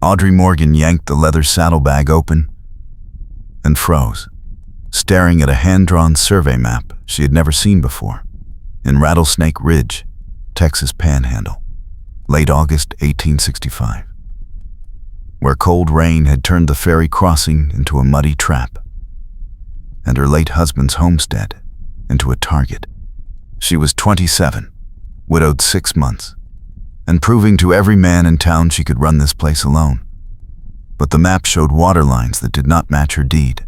Audrey Morgan yanked the leather saddlebag open and froze, staring at a hand-drawn survey map she had never seen before. In Rattlesnake Ridge, Texas Panhandle, late August 1865, where cold rain had turned the ferry crossing into a muddy trap, and her late husband's homestead into a target. She was 27, widowed 6 months, and proving to every man in town she could run this place alone. But the map showed water lines that did not match her deed,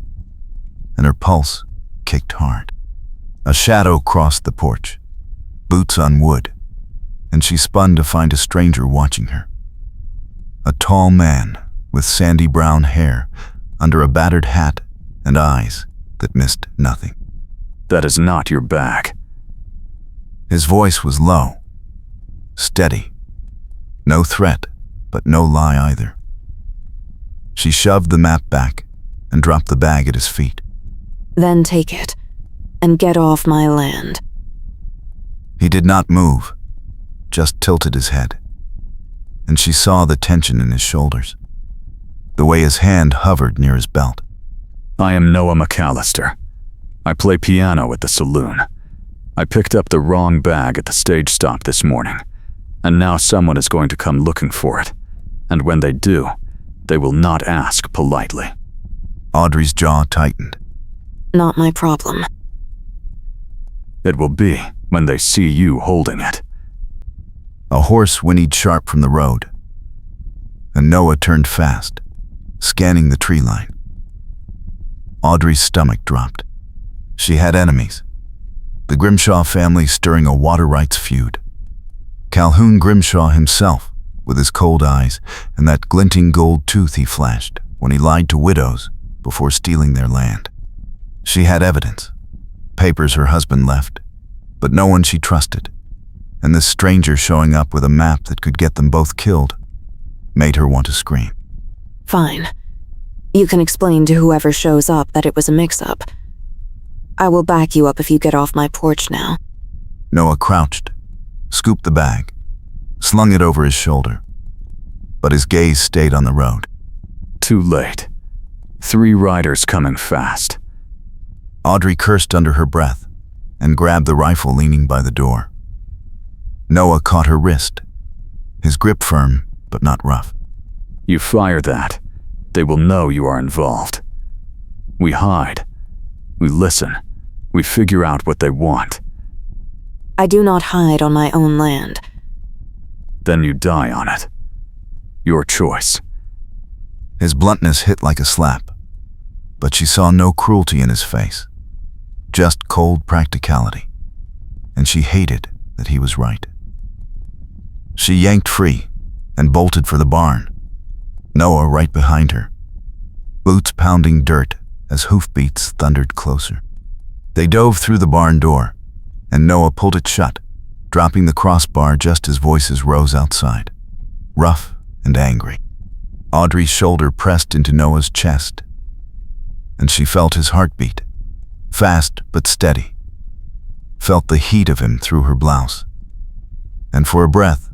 and her pulse kicked hard. A shadow crossed the porch, boots on wood, and she spun to find a stranger watching her. A tall man with sandy brown hair under a battered hat and eyes that missed nothing. "That is not your bag." His voice was low, steady. No threat, but no lie either. She shoved the map back and dropped the bag at his feet. "Then take it, and get off my land." He did not move, just tilted his head, and she saw the tension in his shoulders, the way his hand hovered near his belt. "I am Noah McAllister. I play piano at the saloon. I picked up the wrong bag at the stage stop this morning, and now someone is going to come looking for it, and when they do, they will not ask politely." Audrey's jaw tightened. "Not my problem." "It will be when they see you holding it." A horse whinnied sharp from the road, and Noah turned fast, scanning the tree line. Audrey's stomach dropped. She had enemies. The Grimshaw family stirring a water rights feud. Calhoun Grimshaw himself, with his cold eyes and that glinting gold tooth he flashed when he lied to widows before stealing their land. She had evidence, papers her husband left, but no one she trusted, and this stranger showing up with a map that could get them both killed made her want to scream. "Fine. You can explain to whoever shows up that it was a mix-up. I will back you up if you get off my porch now." Noah crouched, scooped the bag, slung it over his shoulder, but his gaze stayed on the road. "Too late. 3 riders coming fast." Audrey cursed under her breath and grabbed the rifle leaning by the door. Noah caught her wrist, his grip firm but not rough. "You fire that, they will know you are involved. We hide. We listen. We figure out what they want." "I do not hide on my own land." "Then you die on it. Your choice." His bluntness hit like a slap, but she saw no cruelty in his face, just cold practicality, and she hated that he was right. She yanked free and bolted for the barn, Noah right behind her, boots pounding dirt as hoofbeats thundered closer. They dove through the barn door, and Noah pulled it shut, dropping the crossbar just as voices rose outside, rough and angry. Audrey's shoulder pressed into Noah's chest, and she felt his heartbeat, fast but steady, felt the heat of him through her blouse, and for a breath,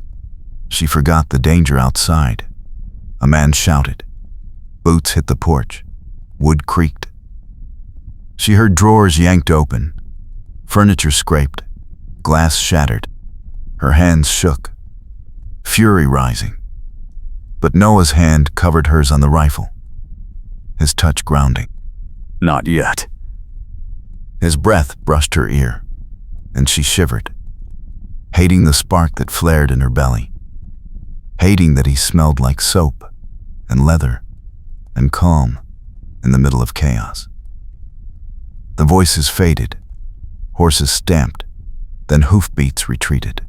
she forgot the danger outside. A man shouted. Boots hit the porch. Wood creaked. She heard drawers yanked open, furniture scraped, glass shattered. Her hands shook, fury rising. But Noah's hand covered hers on the rifle, his touch grounding. "Not yet." His breath brushed her ear, and she shivered, hating the spark that flared in her belly, hating that he smelled like soap and leather and calm in the middle of chaos. The voices faded, horses stamped, then hoofbeats retreated.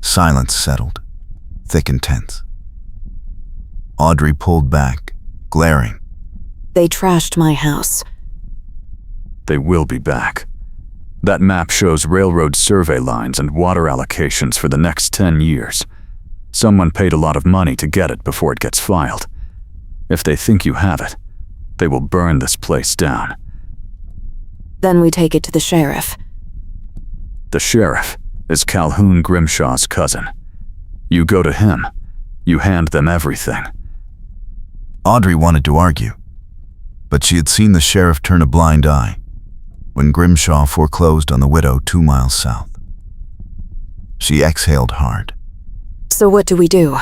Silence settled, thick and tense. Audrey pulled back, glaring. "They trashed my house." "They will be back. That map shows railroad survey lines and water allocations for the next 10 years. Someone paid a lot of money to get it before it gets filed. If they think you have it, they will burn this place down." "Then we take it to the sheriff." "The sheriff is Calhoun Grimshaw's cousin. You go to him, You hand them everything. Audrey wanted to argue, but she had seen the sheriff turn a blind eye when Grimshaw foreclosed on the widow 2 miles south. She exhaled hard. So what do we do?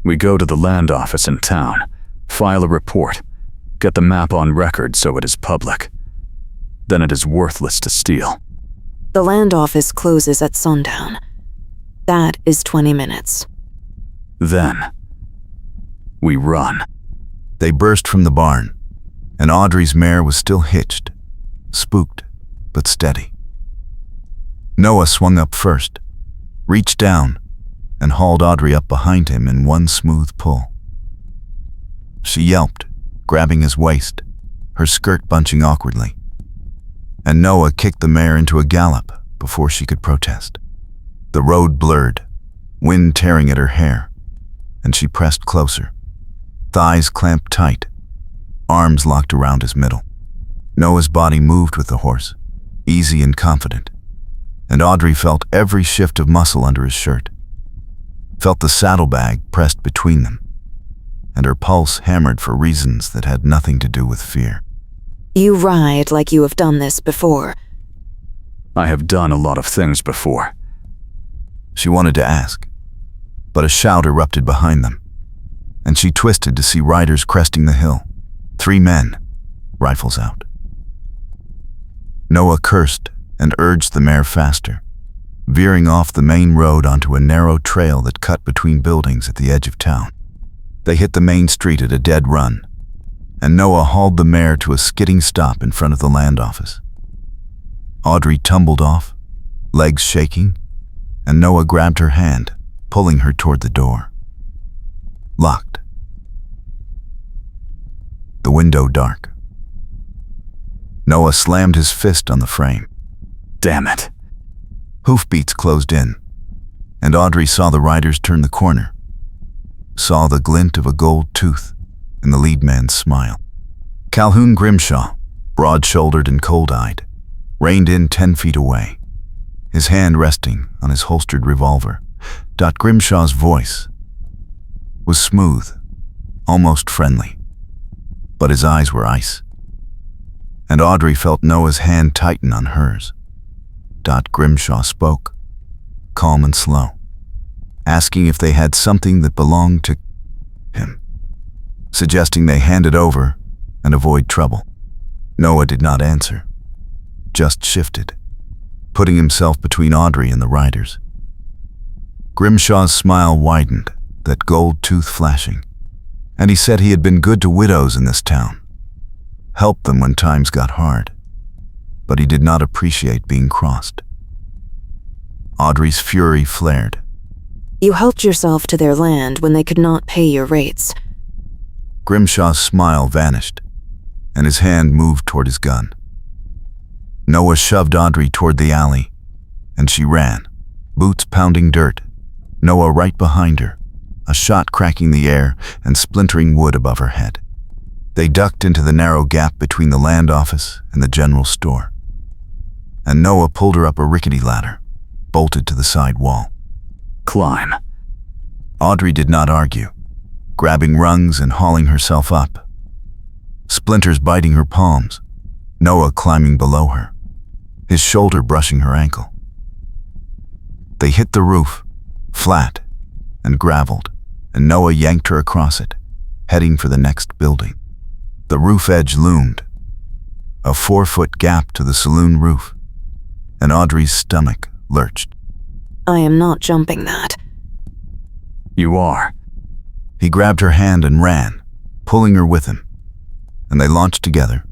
We go to the land office in town, file a report, get the map on record so it is public. Then it is worthless to steal. The land office closes at sundown. That is 20 minutes. Then, we run. They burst from the barn, and Audrey's mare was still hitched, spooked but steady. Noah swung up first, reached down, and hauled Audrey up behind him in one smooth pull. She yelped, grabbing his waist, her skirt bunching awkwardly, and Noah kicked the mare into a gallop before she could protest. The road blurred, wind tearing at her hair, and she pressed closer, thighs clamped tight, arms locked around his middle. Noah's body moved with the horse, easy and confident, and Audrey felt every shift of muscle under his shirt, felt the saddlebag pressed between them, and her pulse hammered for reasons that had nothing to do with fear. You ride like you have done this before. I have done a lot of things before. She wanted to ask, but a shout erupted behind them, and she twisted to see riders cresting the hill. 3 men, rifles out. Noah cursed and urged the mare faster, veering off the main road onto a narrow trail that cut between buildings at the edge of town. They hit the main street at a dead run, and Noah hauled the mare to a skidding stop in front of the land office. Audrey tumbled off, legs shaking, and Noah grabbed her hand, pulling her toward the door. Locked. The window dark. Noah slammed his fist on the frame. Damn it. Hoofbeats closed in, and Audrey saw the riders turn the corner, saw the glint of a gold tooth in the lead man's smile. Calhoun Grimshaw, broad-shouldered and cold-eyed, reined in 10 feet away, his hand resting on his holstered revolver. Grimshaw's voice was smooth, almost friendly, but his eyes were ice, and Audrey felt Noah's hand tighten on hers. Grimshaw spoke, calm and slow, asking if they had something that belonged to him, suggesting they hand it over and avoid trouble. Noah did not answer, just shifted, putting himself between Audrey and the riders. Grimshaw's smile widened, that gold tooth flashing, and he said he had been good to widows in this town, helped them when times got hard, but he did not appreciate being crossed. Audrey's fury flared. You helped yourself to their land when they could not pay your rates. Grimshaw's smile vanished, and his hand moved toward his gun. Noah shoved Audrey toward the alley, and she ran, boots pounding dirt, Noah right behind her, a shot cracking the air and splintering wood above her head. They ducked into the narrow gap between the land office and the general store, and Noah pulled her up a rickety ladder, bolted to the side wall. Climb. Audrey did not argue, grabbing rungs and hauling herself up, splinters biting her palms, Noah climbing below her, his shoulder brushing her ankle. They hit the roof, flat and graveled, and Noah yanked her across it, heading for the next building. The roof edge loomed, a 4-foot gap to the saloon roof, and Audrey's stomach lurched. I am not jumping that. You are. He grabbed her hand and ran, pulling her with him, and they launched together,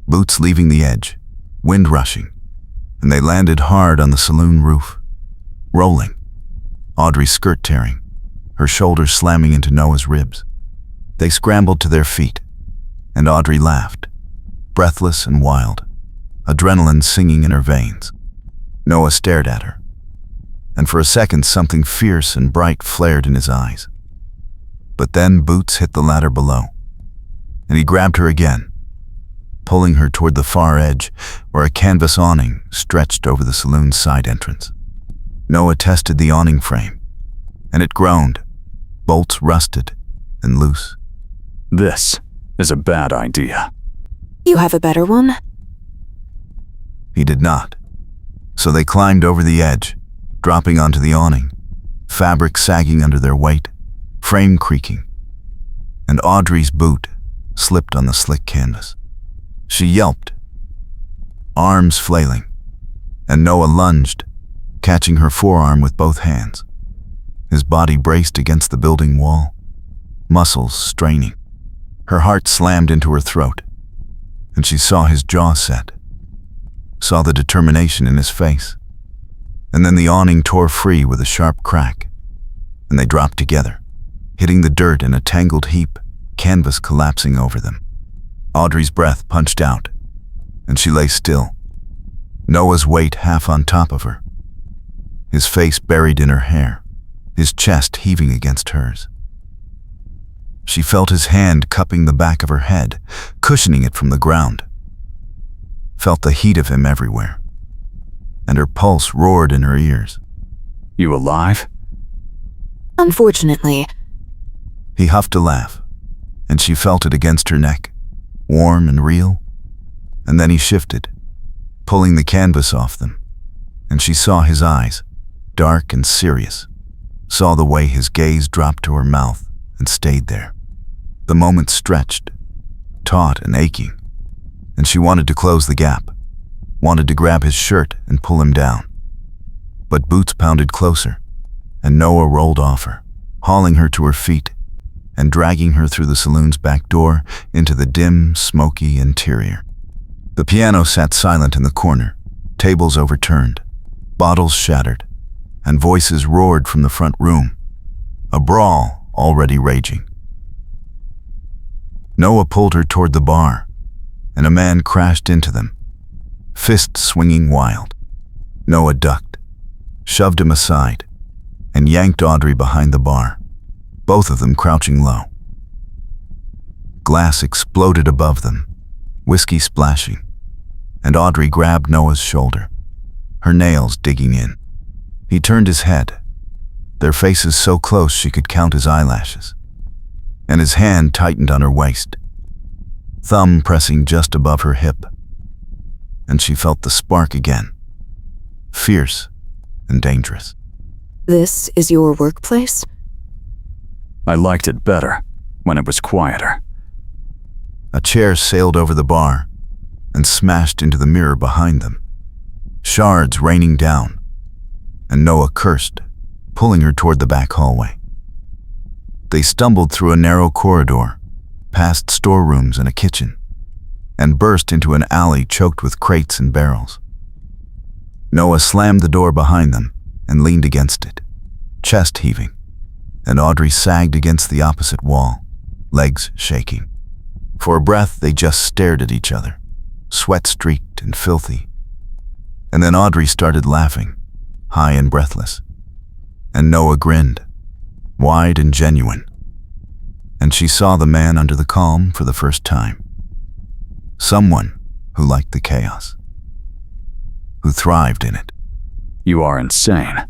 boots leaving the edge, wind rushing, and they landed hard on the saloon roof, rolling, Audrey's skirt tearing, her shoulders slamming into Noah's ribs. They scrambled to their feet, and Audrey laughed, breathless and wild, adrenaline singing in her veins. Noah stared at her, and for a second something fierce and bright flared in his eyes. But then boots hit the ladder below, and he grabbed her again, pulling her toward the far edge where a canvas awning stretched over the saloon's side entrance. Noah tested the awning frame, and it groaned, bolts rusted and loose. This is a bad idea. You have a better one? He did not. So they climbed over the edge, dropping onto the awning, fabric sagging under their weight, frame creaking, and Audrey's boot slipped on the slick canvas. She yelped, arms flailing, and Noah lunged, catching her forearm with both hands. His body braced against the building wall, muscles straining. Her heart slammed into her throat, and she saw his jaw set, saw the determination in his face. And then the awning tore free with a sharp crack, and they dropped together, hitting the dirt in a tangled heap, canvas collapsing over them. Audrey's breath punched out, and she lay still, Noah's weight half on top of her, his face buried in her hair, his chest heaving against hers. She felt his hand cupping the back of her head, cushioning it from the ground. Felt the heat of him everywhere, and her pulse roared in her ears. You alive? Unfortunately. He huffed a laugh, and she felt it against her neck, warm and real. And then he shifted, pulling the canvas off them, and she saw his eyes, dark and serious, saw the way his gaze dropped to her mouth and stayed there. The moment stretched, taut and aching, and she wanted to close the gap, wanted to grab his shirt and pull him down. But boots pounded closer, and Noah rolled off her, hauling her to her feet and dragging her through the saloon's back door into the dim, smoky interior. The piano sat silent in the corner, tables overturned, bottles shattered, and voices roared from the front room, a brawl already raging. Noah pulled her toward the bar, and a man crashed into them, fist swinging wild. Noah ducked, shoved him aside, and yanked Audrey behind the bar, both of them crouching low. Glass exploded above them, whiskey splashing, and Audrey grabbed Noah's shoulder, her nails digging in. He turned his head, their faces so close she could count his eyelashes, and his hand tightened on her waist, thumb pressing just above her hip, and she felt the spark again, fierce and dangerous. This is your workplace? I liked it better when it was quieter. A chair sailed over the bar and smashed into the mirror behind them, shards raining down, and Noah cursed, pulling her toward the back hallway. They stumbled through a narrow corridor, past storerooms and a kitchen, and burst into an alley choked with crates and barrels. Noah slammed the door behind them and leaned against it, chest heaving, and Audrey sagged against the opposite wall, legs shaking. For a breath, they just stared at each other, sweat-streaked and filthy. And then Audrey started laughing, high and breathless, and Noah grinned, wide and genuine. And she saw the man under the calm for the first time. Someone who liked the chaos, who thrived in it. You are insane.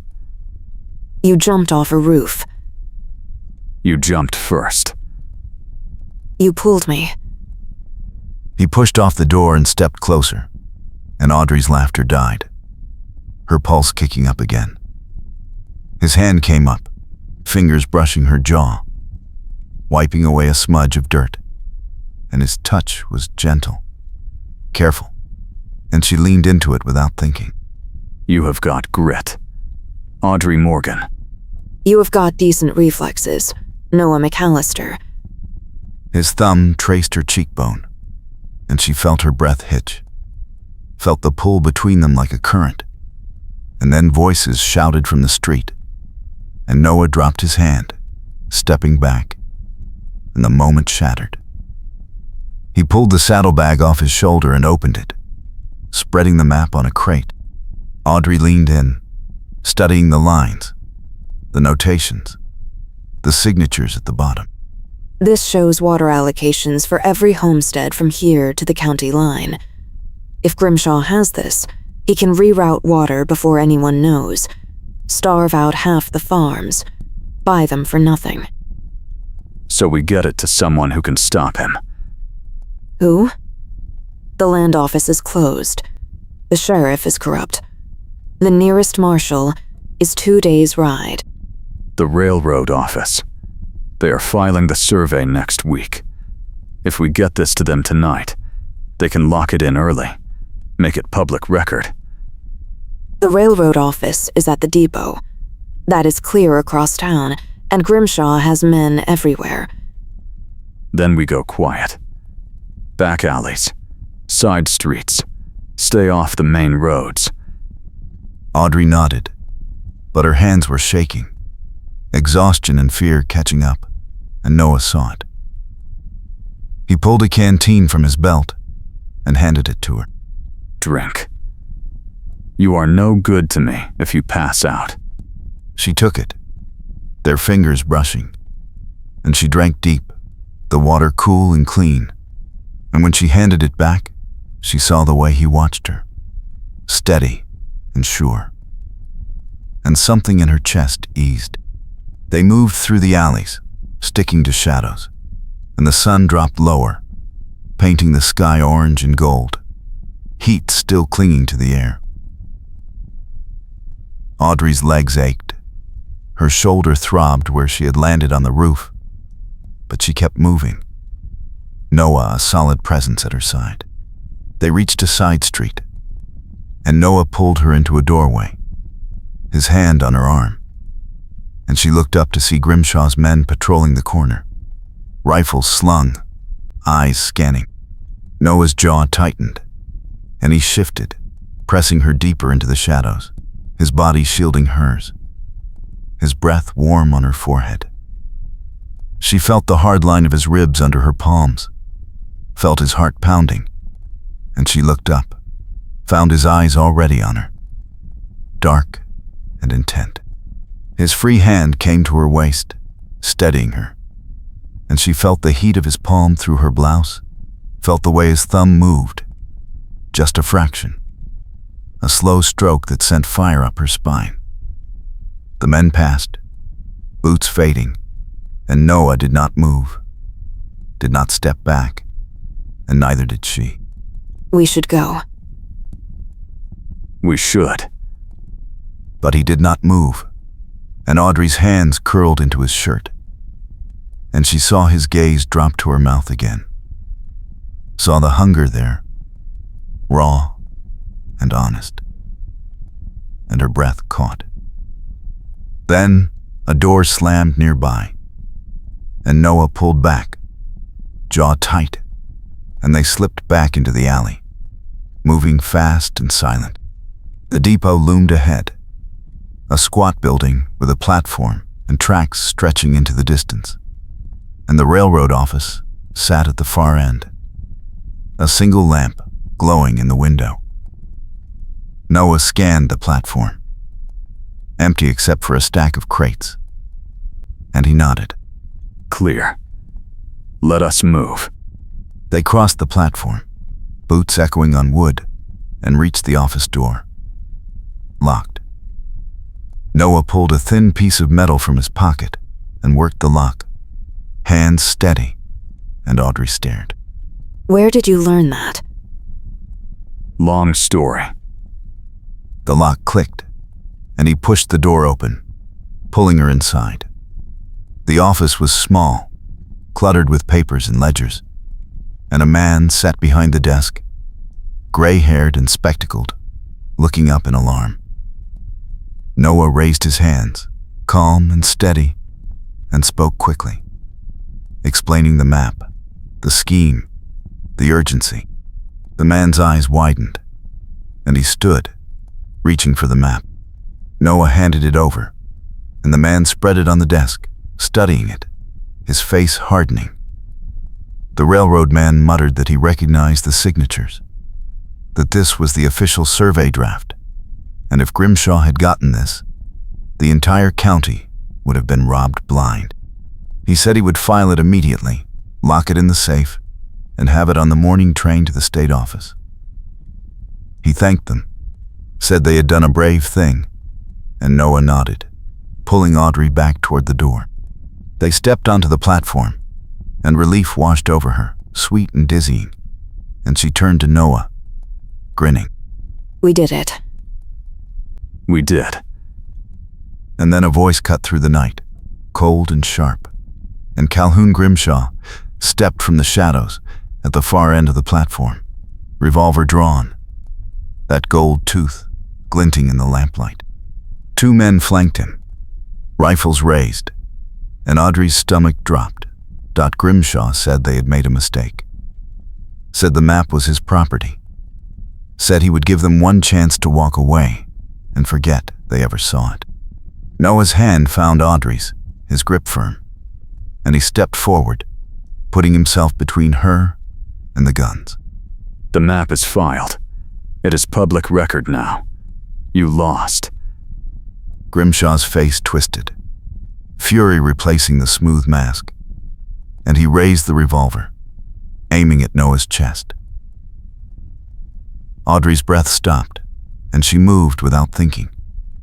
You jumped off a roof. You jumped first. You pulled me. He pushed off the door and stepped closer, and Audrey's laughter died, her pulse kicking up again. His hand came up, fingers brushing her jaw, wiping away a smudge of dirt, and his touch was gentle, careful, and she leaned into it without thinking. You have got grit. Audrey Morgan. You have got decent reflexes, Noah McAllister. His thumb traced her cheekbone, and she felt her breath hitch, felt the pull between them like a current, and then voices shouted from the street, and Noah dropped his hand, stepping back, and the moment shattered. He pulled the saddlebag off his shoulder and opened it, spreading the map on a crate. Audrey leaned in, studying the lines, the notations, the signatures at the bottom. This shows water allocations for every homestead from here to the county line. If Grimshaw has this, he can reroute water before anyone knows, starve out half the farms, buy them for nothing. So we get it to someone who can stop him. Who? The land office is closed. The sheriff is corrupt. The nearest marshal is 2 days' ride. The railroad office. They are filing the survey next week. If we get this to them tonight, they can lock it in early, make it public record. The railroad office is at the depot. That is clear across town, and Grimshaw has men everywhere. Then we go quiet. Back alleys, side streets, stay off the main roads. Audrey nodded, but her hands were shaking, exhaustion and fear catching up, and Noah saw it. He pulled a canteen from his belt and handed it to her. Drink. You are no good to me if you pass out. She took it, their fingers brushing, and she drank deep, the water cool and clean. And when she handed it back, she saw the way he watched her, steady and sure. And something in her chest eased. They moved through the alleys, sticking to shadows, and the sun dropped lower, painting the sky orange and gold, heat still clinging to the air. Audrey's legs ached. Her shoulder throbbed where she had landed on the roof, but she kept moving. Noah, a solid presence at her side. They reached a side street, and Noah pulled her into a doorway, his hand on her arm, and she looked up to see Grimshaw's men patrolling the corner, rifles slung, eyes scanning. Noah's jaw tightened, and he shifted, pressing her deeper into the shadows, his body shielding hers, his breath warm on her forehead. She felt the hard line of his ribs under her palms, felt his heart pounding, and she looked up, found his eyes already on her, dark and intent. His free hand came to her waist, steadying her, and she felt the heat of his palm through her blouse, felt the way his thumb moved, just a fraction, a slow stroke that sent fire up her spine. The men passed, boots fading, and Noah did not move, did not step back, and neither did she. We should go. We should. But he did not move, and Audrey's hands curled into his shirt, and she saw his gaze drop to her mouth again, saw the hunger there, raw and honest, and her breath caught. Then a door slammed nearby, and Noah pulled back, jaw tight, and they slipped back into the alley, moving fast and silent. The depot loomed ahead, a squat building with a platform and tracks stretching into the distance, and the railroad office sat at the far end, a single lamp glowing in the window. Noah scanned the platform, empty except for a stack of crates, and he nodded. Clear. Let us move. They crossed the platform, boots echoing on wood, and reached the office door. Locked. Noah pulled a thin piece of metal from his pocket and worked the lock, hands steady, and Audrey stared. Where did you learn that? Long story. The lock clicked, and he pushed the door open, pulling her inside. The office was small, cluttered with papers and ledgers, and a man sat behind the desk, gray-haired and spectacled, looking up in alarm. Noah raised his hands, calm and steady, and spoke quickly, explaining the map, the scheme, the urgency. The man's eyes widened, and he stood, reaching for the map. Noah handed it over, and the man spread it on the desk, studying it, his face hardening. The railroad man muttered that he recognized the signatures, that this was the official survey draft, and if Grimshaw had gotten this, the entire county would have been robbed blind. He said he would file it immediately, lock it in the safe, and have it on the morning train to the state office. He thanked them, said they had done a brave thing, and Noah nodded, pulling Audrey back toward the door. They stepped onto the platform, and relief washed over her, sweet and dizzying, and she turned to Noah, grinning. We did it. We did. And then a voice cut through the night, cold and sharp, and Calhoun Grimshaw stepped from the shadows at the far end of the platform, revolver drawn, that gold tooth glinting in the lamplight. 2 men flanked him, rifles raised, and Audrey's stomach dropped. Grimshaw said they had made a mistake. Said the map was his property. Said he would give them one chance to walk away and forget they ever saw it. Noah's hand found Audrey's, his grip firm, and he stepped forward, putting himself between her and the guns. The map is filed. It is public record now. You lost. Grimshaw's face twisted, fury replacing the smooth mask, and he raised the revolver, aiming at Noah's chest. Audrey's breath stopped, and she moved without thinking,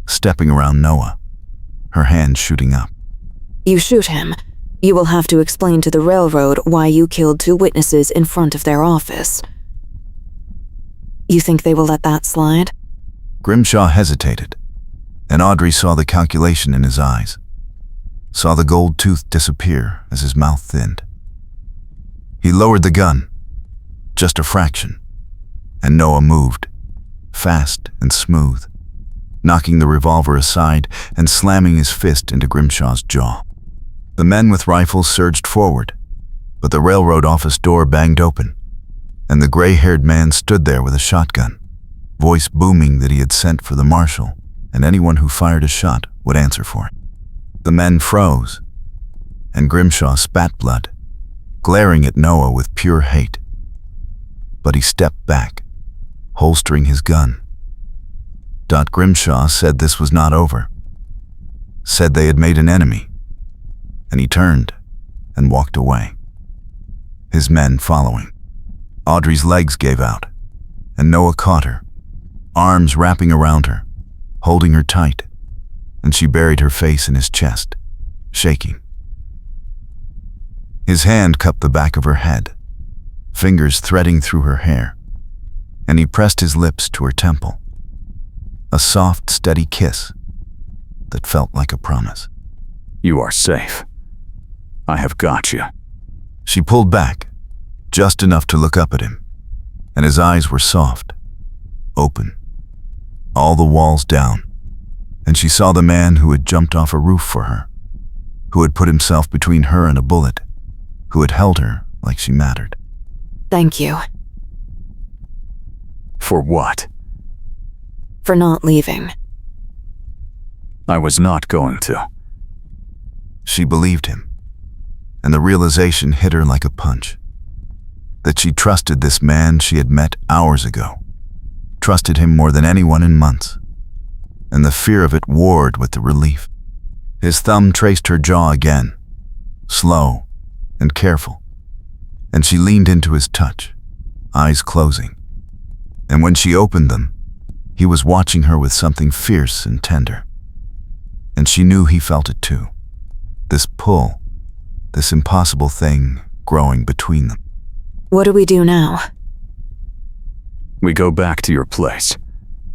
stepping around Noah, her hand shooting up. You shoot him. You will have to explain to the railroad why you killed 2 witnesses in front of their office. You think they will let that slide? Grimshaw hesitated, and Audrey saw the calculation in his eyes, saw the gold tooth disappear as his mouth thinned. He lowered the gun, just a fraction, and Noah moved, fast and smooth, knocking the revolver aside and slamming his fist into Grimshaw's jaw. The men with rifles surged forward, but the railroad office door banged open, and the gray-haired man stood there with a shotgun, voice booming that he had sent for the marshal, and anyone who fired a shot would answer for it. The men froze, and Grimshaw spat blood, glaring at Noah with pure hate. But he stepped back, holstering his gun. Grimshaw said this was not over, said they had made an enemy, and he turned and walked away, his men following. Audrey's legs gave out, and Noah caught her, arms wrapping around her, holding her tight, and she buried her face in his chest, shaking. His hand cupped the back of her head, fingers threading through her hair, and he pressed his lips to her temple, a soft, steady kiss that felt like a promise. You are safe. I have got you. She pulled back, just enough to look up at him, and his eyes were soft, open, all the walls down, and she saw the man who had jumped off a roof for her, who had put himself between her and a bullet, who had held her like she mattered. Thank you. For what? For not leaving. I was not going to. She believed him, and the realization hit her like a punch. That she trusted this man she had met hours ago, trusted him more than anyone in months, and the fear of it warred with the relief. His thumb traced her jaw again, slow and careful, and she leaned into his touch, eyes closing. And when she opened them, he was watching her with something fierce and tender. And she knew he felt it too. This pull, this impossible thing growing between them. What do we do now? We go back to your place.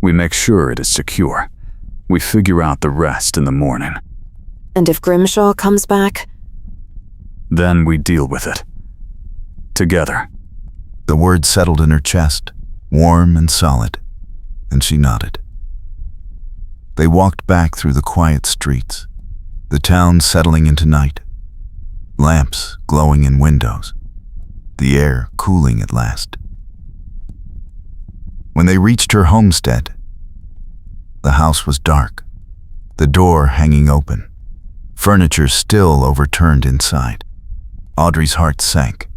We make sure it is secure. We figure out the rest in the morning. And if Grimshaw comes back? Then we deal with it. Together. The words settled in her chest, warm and solid, and she nodded. They walked back through the quiet streets, the town settling into night, lamps glowing in windows, the air cooling at last. When they reached her homestead, the house was dark, the door hanging open, furniture still overturned inside. Audrey's heart sank,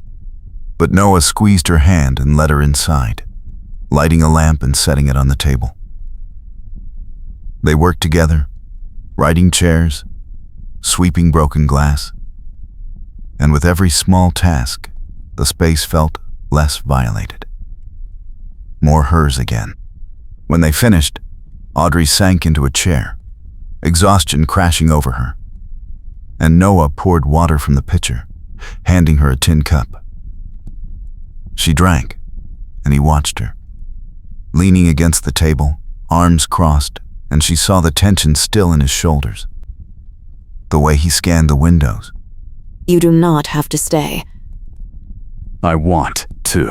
but Noah squeezed her hand and led her inside, lighting a lamp and setting it on the table. They worked together, righting chairs, sweeping broken glass, and with every small task, the space felt less violated. More hers again. When they finished, Audrey sank into a chair, exhaustion crashing over her. And Noah poured water from the pitcher, handing her a tin cup. She drank, and he watched her, leaning against the table, arms crossed, and she saw the tension still in his shoulders. The way he scanned the windows. You do not have to stay. I want to.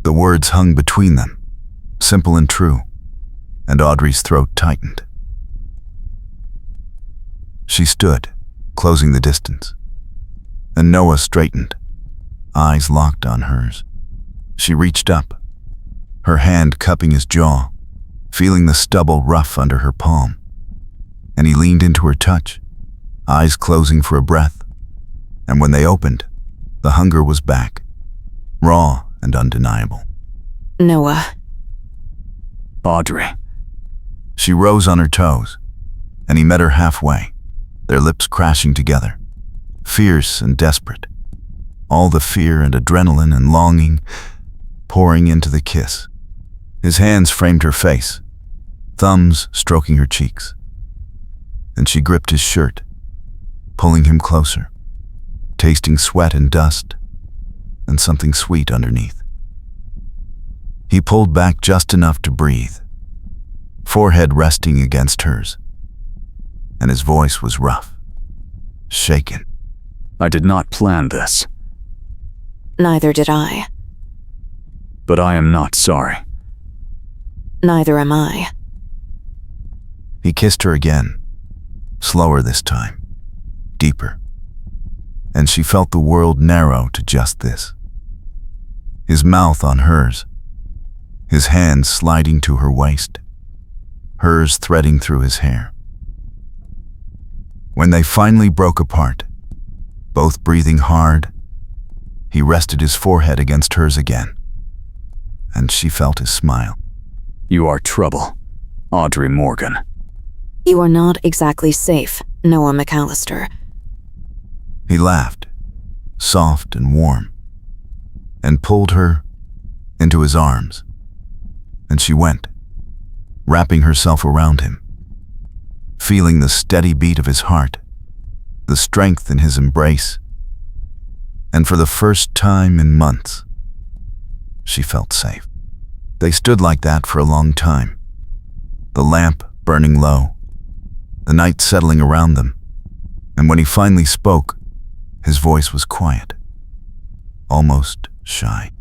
The words hung between them, simple and true, and Audrey's throat tightened. She stood, closing the distance, and Noah straightened, eyes locked on hers. She reached up, her hand cupping his jaw, feeling the stubble rough under her palm, and he leaned into her touch, eyes closing for a breath, and when they opened, the hunger was back, raw and undeniable. Noah. Audrey. She rose on her toes, and he met her halfway, their lips crashing together, fierce and desperate, all the fear and adrenaline and longing pouring into the kiss. His hands framed her face, thumbs stroking her cheeks, and she gripped his shirt, pulling him closer, tasting sweat and dust and something sweet underneath. He pulled back just enough to breathe, forehead resting against hers, and his voice was rough, shaken. I did not plan this, Neither did I. but I am not sorry. Neither am I. He kissed her again, slower this time, deeper, and she felt the world narrow to just this. His mouth on hers, his hands sliding to her waist, hers threading through his hair. When they finally broke apart, both breathing hard, he rested his forehead against hers again, and she felt his smile. You are trouble, Audrey Morgan. You are not exactly safe, Noah McAllister. He laughed, soft and warm, and pulled her into his arms, and she went, wrapping herself around him, feeling the steady beat of his heart, the strength in his embrace, and for the first time in months, she felt safe. They stood like that for a long time, the lamp burning low, the night settling around them, and when he finally spoke, his voice was quiet, almost shy.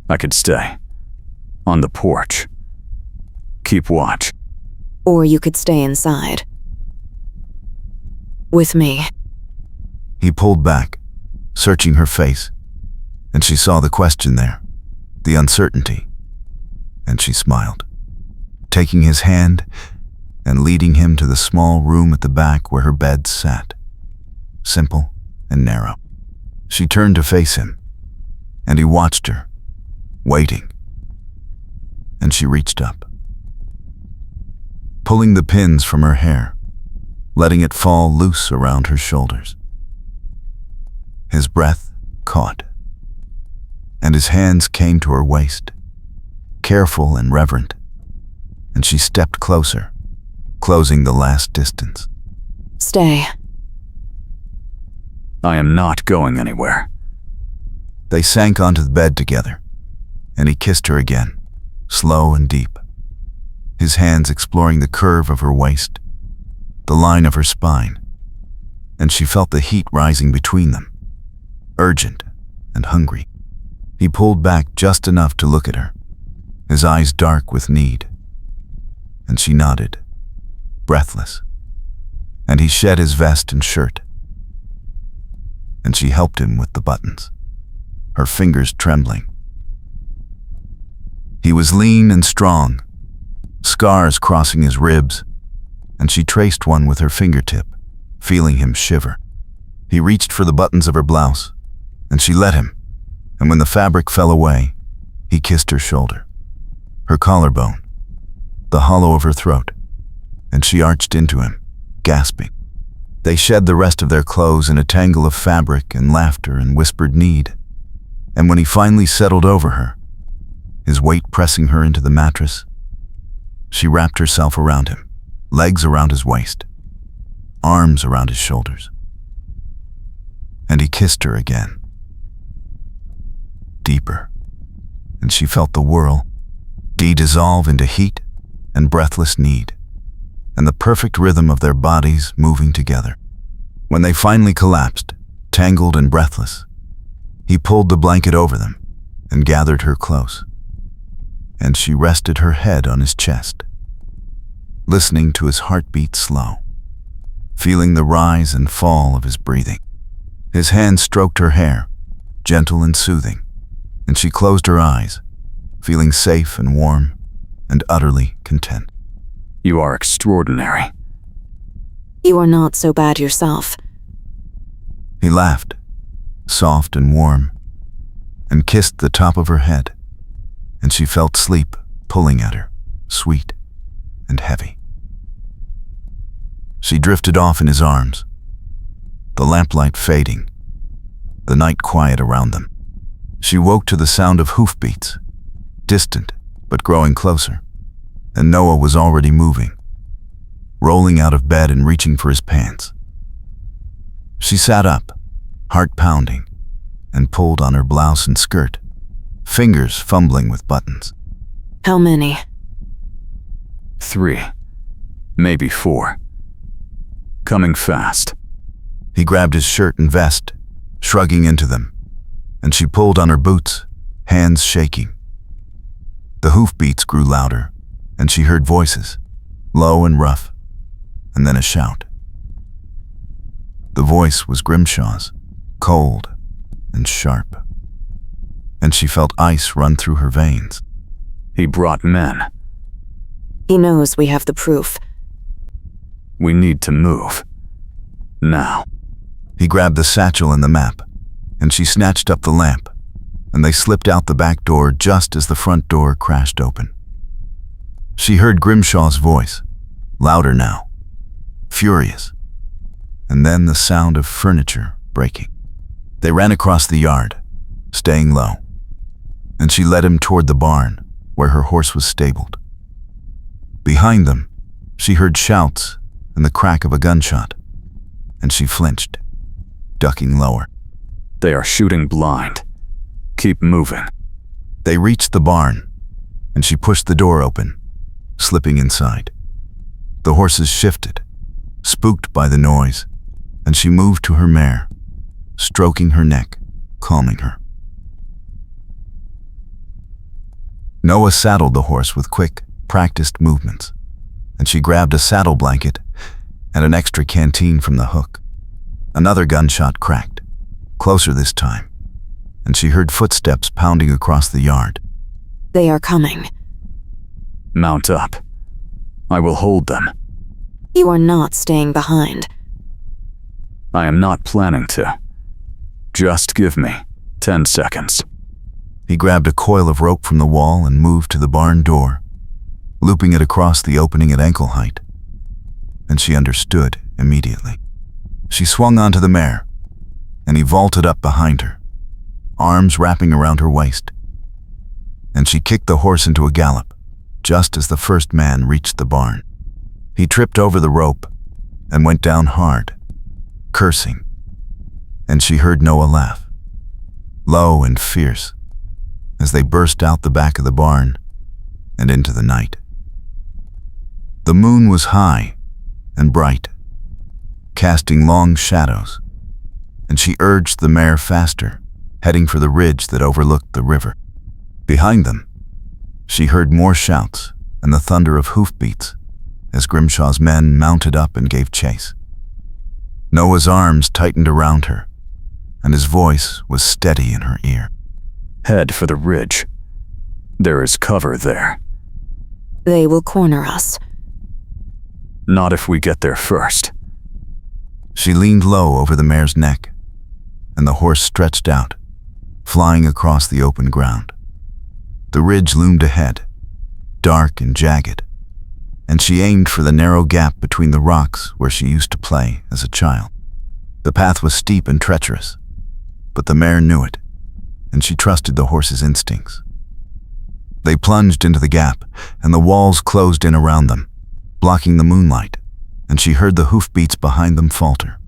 I could stay. On the porch. Keep watch. Or you could stay inside. With me. He pulled back, searching her face, and she saw the question there, the uncertainty, and she smiled, taking his hand and leading him to the small room at the back where her bed sat, simple and narrow. She turned to face him, and he watched her, waiting, and she reached up, pulling the pins from her hair, letting it fall loose around her shoulders. His breath caught, and his hands came to her waist, careful and reverent, and she stepped closer, closing the last distance. Stay. I am not going anywhere. They sank onto the bed together, and he kissed her again, slow and deep, his hands exploring the curve of her waist, the line of her spine, and she felt the heat rising between them, urgent and hungry. He pulled back just enough to look at her, his eyes dark with need, and she nodded, breathless, and he shed his vest and shirt, and she helped him with the buttons, her fingers trembling. He was lean and strong, scars crossing his ribs, and she traced one with her fingertip, feeling him shiver. He reached for the buttons of her blouse, and she let him, and when the fabric fell away, he kissed her shoulder, her collarbone, the hollow of her throat, and she arched into him, gasping. They shed the rest of their clothes in a tangle of fabric and laughter and whispered need, and when he finally settled over her, his weight pressing her into the mattress, she wrapped herself around him, legs around his waist, arms around his shoulders. And he kissed her again. Deeper, and she felt the whirl dissolve into heat and breathless need, and the perfect rhythm of their bodies moving together. When they finally collapsed, tangled and breathless, he pulled the blanket over them and gathered her close, and she rested her head on his chest, listening to his heartbeat slow, feeling the rise and fall of his breathing. His hand stroked her hair, gentle and soothing, and she closed her eyes, feeling safe and warm and utterly content. You are extraordinary. You are not so bad yourself. He laughed, soft and warm, and kissed the top of her head, and she felt sleep pulling at her, sweet and heavy. She drifted off in his arms, the lamplight fading, the night quiet around them. She woke to the sound of hoofbeats, distant but growing closer, and Noah was already moving, rolling out of bed and reaching for his pants. She sat up, heart pounding, and pulled on her blouse and skirt, fingers fumbling with buttons. How many? 3, maybe 4. Coming fast. He grabbed his shirt and vest, shrugging into them, and she pulled on her boots, hands shaking. The hoofbeats grew louder, and she heard voices, low and rough, and then a shout. The voice was Grimshaw's, cold and sharp, and she felt ice run through her veins. He brought men. He knows we have the proof. We need to move. Now. He grabbed the satchel and the map, and she snatched up the lamp, and they slipped out the back door just as the front door crashed open. She heard Grimshaw's voice, louder now, furious, and then the sound of furniture breaking. They ran across the yard, staying low, and she led him toward the barn where her horse was stabled. Behind them, she heard shouts and the crack of a gunshot, and she flinched, ducking lower. They are shooting blind. Keep moving. They reached the barn, and she pushed the door open, slipping inside. The horses shifted, spooked by the noise, and she moved to her mare, stroking her neck, calming her. Noah saddled the horse with quick, practiced movements, and she grabbed a saddle blanket and an extra canteen from the hook. Another gunshot cracked, closer this time, and she heard footsteps pounding across the yard. They are coming. Mount up. I will hold them. You are not staying behind. I am not planning to. Just give me 10 seconds. He grabbed a coil of rope from the wall and moved to the barn door, looping it across the opening at ankle height. And she understood immediately. She swung onto the mare, and he vaulted up behind her, arms wrapping around her waist. And she kicked the horse into a gallop, just as the first man reached the barn. He tripped over the rope and went down hard, cursing, and she heard Noah laugh, low and fierce, as they burst out the back of the barn and into the night. The moon was high and bright, casting long shadows, and she urged the mare faster, heading for the ridge that overlooked the river. Behind them, she heard more shouts and the thunder of hoofbeats as Grimshaw's men mounted up and gave chase. Noah's arms tightened around her, and his voice was steady in her ear. Head for the ridge. There is cover there. They will corner us. Not if we get there first. She leaned low over the mare's neck, and the horse stretched out, flying across the open ground. The ridge loomed ahead, dark and jagged, and she aimed for the narrow gap between the rocks where she used to play as a child. The path was steep and treacherous, but the mare knew it, and she trusted the horse's instincts. They plunged into the gap, and the walls closed in around them, blocking the moonlight and she heard the hoofbeats behind them falter,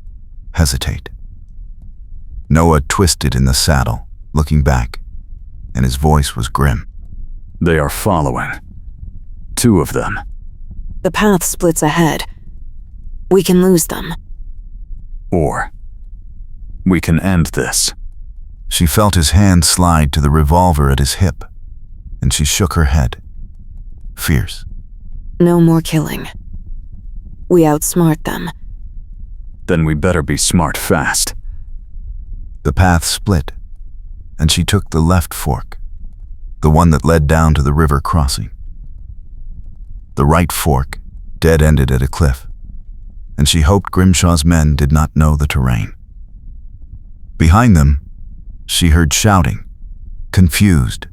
hesitate. Noah twisted in the saddle, looking back, and his voice was grim. They are following. 2 of them. The path splits ahead. We can lose them. Or we can end this. She felt his hand slide to the revolver at his hip, and she shook her head, fierce. No more killing. We outsmart them. Then we better be smart fast. The path split, and she took the left fork, the one that led down to the river crossing. The right fork dead-ended at a cliff, and she hoped Grimshaw's men did not know the terrain. Behind them, she heard shouting, confused,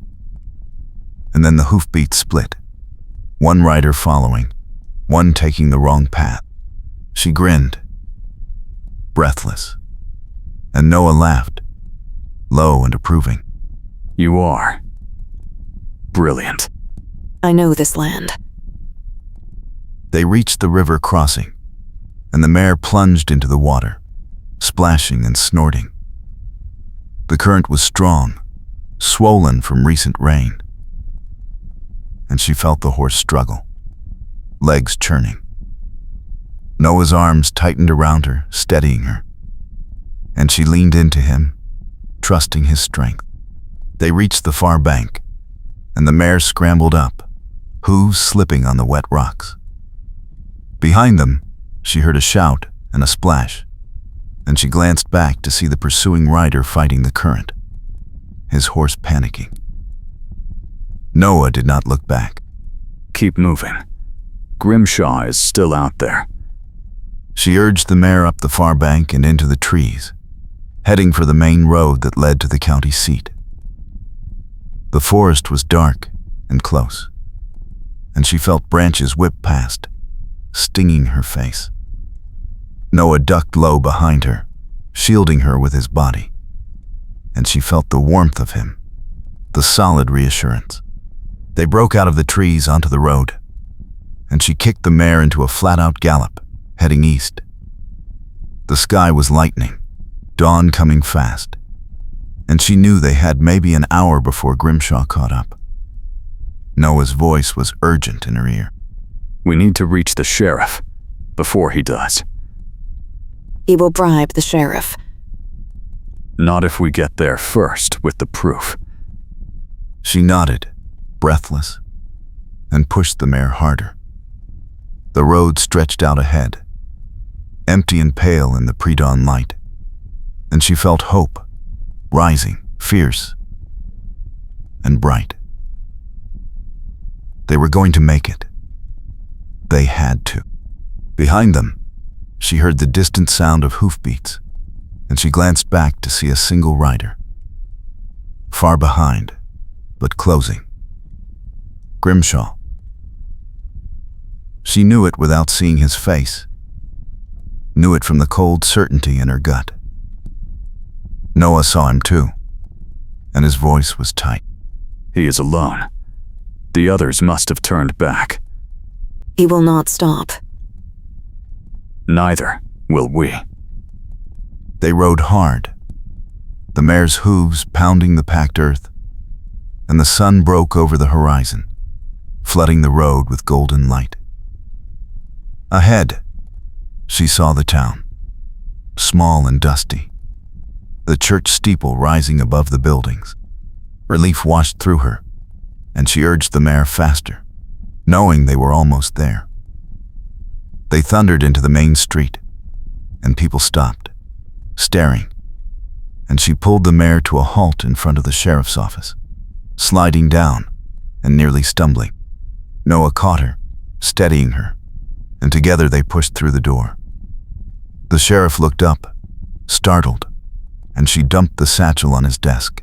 and then the hoofbeats split, one rider following, one taking the wrong path. She grinned, breathless, and Noah laughed, low and approving. You are. Brilliant. I know this land. They reached the river crossing, and the mare plunged into the water, splashing and snorting. The current was strong, swollen from recent rain, and she felt the horse struggle, legs churning. Noah's arms tightened around her, steadying her, and she leaned into him, trusting his strength. They reached the far bank, and the mare scrambled up, hooves slipping on the wet rocks. Behind them, she heard a shout and a splash, and she glanced back to see the pursuing rider fighting the current, his horse panicking. Noah did not look back. Keep moving. Grimshaw is still out there. She urged the mare up the far bank and into the trees, heading for the main road that led to the county seat. The forest was dark and close, and she felt branches whip past, stinging her face. Noah ducked low behind her, shielding her with his body, and she felt the warmth of him, the solid reassurance. They broke out of the trees onto the road, and she kicked the mare into a flat-out gallop, heading east. The sky was lightening, dawn coming fast, and she knew they had maybe an hour before Grimshaw caught up. Noah's voice was urgent in her ear. We need to reach the sheriff before he does. He will bribe the sheriff. Not if we get there first with the proof. She nodded, breathless, and pushed the mare harder. The road stretched out ahead, empty and pale in the pre-dawn light, and she felt hope, rising, fierce, and bright. They were going to make it. They had to. Behind them, she heard the distant sound of hoofbeats, and she glanced back to see a single rider. Far behind, but closing. Grimshaw. She knew it without seeing his face, knew it from the cold certainty in her gut. Noah saw him too, and his voice was tight. He is alone. The others must have turned back. He will not stop. Neither will we. They rode hard, the mare's hooves pounding the packed earth, and the sun broke over the horizon, flooding the road with golden light. Ahead, she saw the town, small and dusty, the church steeple rising above the buildings. Relief washed through her, and she urged the mare faster, knowing they were almost there. They thundered into the main street, and people stopped, staring, and she pulled the mare to a halt in front of the sheriff's office, sliding down and nearly stumbling. Noah caught her, steadying her, and together they pushed through the door. The sheriff looked up, startled, and she dumped the satchel on his desk,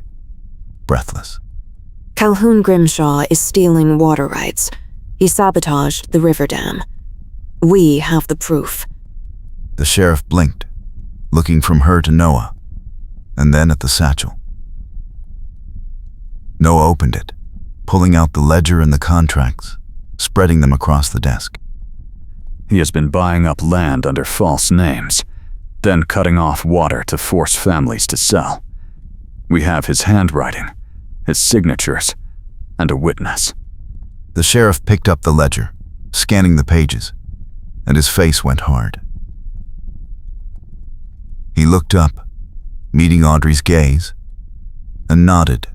breathless. Calhoun Grimshaw is stealing water rights. He sabotaged the river dam. We have the proof. The sheriff blinked, looking from her to Noah, and then at the satchel. Noah opened it, pulling out the ledger and the contracts, spreading them across the desk. He has been buying up land under false names, then cutting off water to force families to sell. We have his handwriting, his signatures, and a witness. The sheriff picked up the ledger, scanning the pages, and his face went hard. He looked up, meeting Audrey's gaze, and nodded.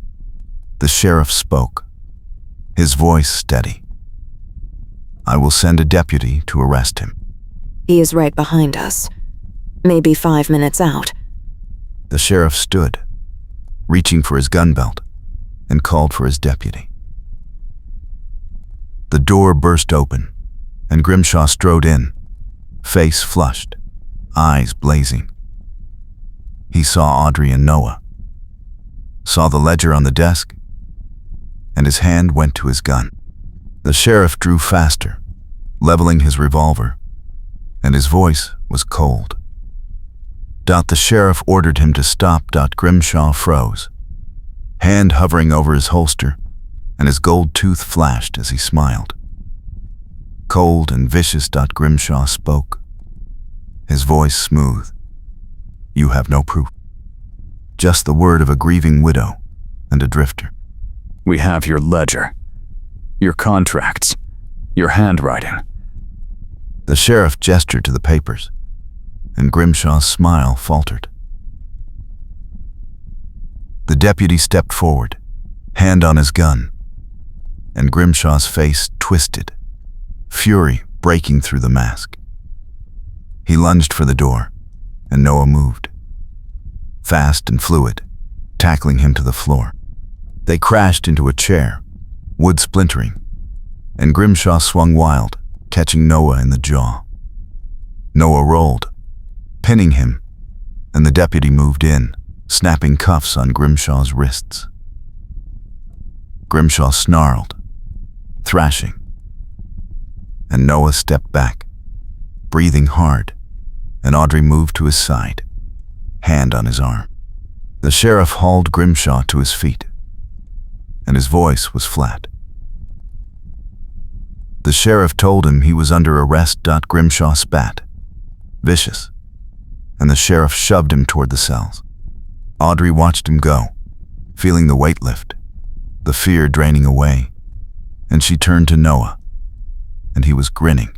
The sheriff spoke, his voice steady. "I will send a deputy to arrest him." He is right behind us. Maybe 5 minutes out. The sheriff stood, reaching for his gun belt, and called for his deputy. The door burst open, and Grimshaw strode in, face flushed, eyes blazing. He saw Audrey and Noah, saw the ledger on the desk, and his hand went to his gun. The sheriff drew faster, leveling his revolver, and his voice was cold. The sheriff ordered him to stop. Grimshaw froze, hand hovering over his holster, and his gold tooth flashed as he smiled. Cold and vicious. Grimshaw spoke, his voice smooth. "You have no proof. Just the word of a grieving widow and a drifter." We have your ledger, your contracts, your handwriting. The sheriff gestured to the papers, and Grimshaw's smile faltered. The deputy stepped forward, hand on his gun, and Grimshaw's face twisted, fury breaking through the mask. He lunged for the door, and Noah moved, fast and fluid, tackling him to the floor. They crashed into a chair, wood splintering, and Grimshaw swung wild, catching Noah in the jaw. Noah rolled, pinning him, and the deputy moved in, snapping cuffs on Grimshaw's wrists. Grimshaw snarled, thrashing, and Noah stepped back, breathing hard, and Audrey moved to his side, hand on his arm. The sheriff hauled Grimshaw to his feet, and his voice was flat. The sheriff told him he was under arrest. Grimshaw spat, vicious, and the sheriff shoved him toward the cells. Audrey watched him go, feeling the weight lift, the fear draining away, and she turned to Noah, and he was grinning,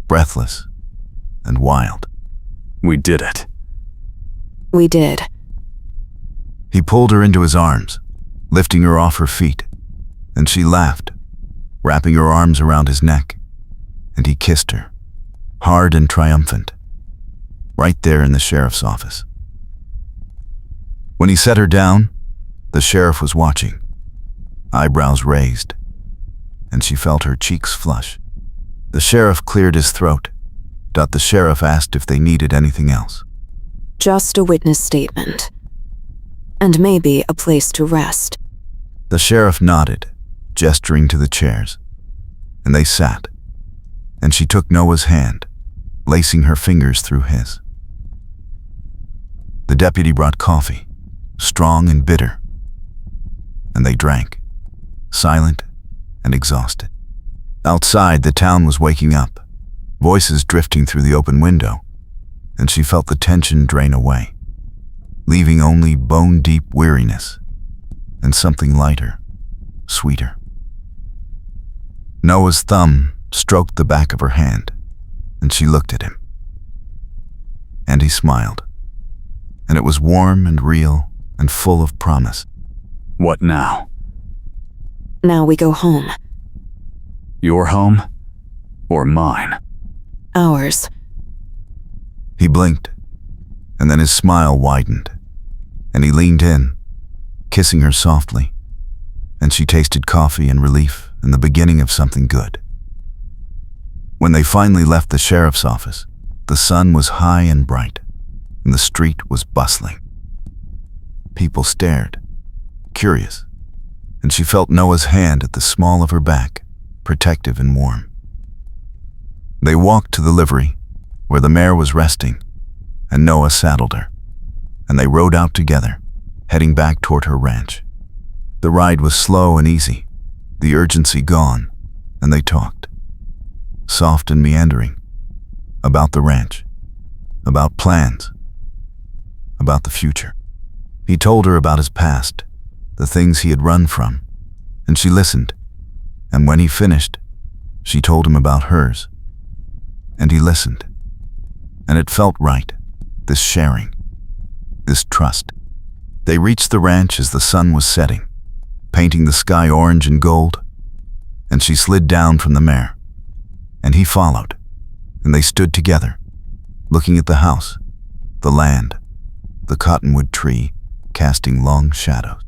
breathless, and wild. We did it. We did. He pulled her into his arms, lifting her off her feet, and she laughed, wrapping her arms around his neck, and he kissed her, hard and triumphant, right there in the sheriff's office. When he set her down, the sheriff was watching, eyebrows raised, and she felt her cheeks flush. The sheriff cleared his throat. The sheriff asked if they needed anything else. Just a witness statement. And maybe a place to rest. The sheriff nodded, gesturing to the chairs, and they sat, and she took Noah's hand, lacing her fingers through his. The deputy brought coffee, strong and bitter, and they drank, silent and exhausted. Outside, the town was waking up, voices drifting through the open window, and she felt the tension drain away, leaving only bone-deep weariness and something lighter, sweeter. Noah's thumb stroked the back of her hand, and she looked at him. And he smiled, and it was warm and real and full of promise. What now? Now we go home. Your home or mine? Ours. He blinked, and then his smile widened, and he leaned in, kissing her softly, and she tasted coffee and relief and the beginning of something good. When they finally left the sheriff's office, the sun was high and bright, and the street was bustling. People stared, curious, and she felt Noah's hand at the small of her back, protective and warm. They walked to the livery, where the mare was resting, and Noah saddled her, and they rode out together, heading back toward her ranch. The ride was slow and easy, the urgency gone, and they talked, soft and meandering, about the ranch, about plans, about the future. He told her about his past, the things he had run from, and she listened. And when he finished, she told him about hers, and he listened. And it felt right, this sharing, this trust. They reached the ranch as the sun was setting, painting the sky orange and gold, and she slid down from the mare, and he followed, and they stood together, looking at the house, the land, the cottonwood tree, casting long shadows.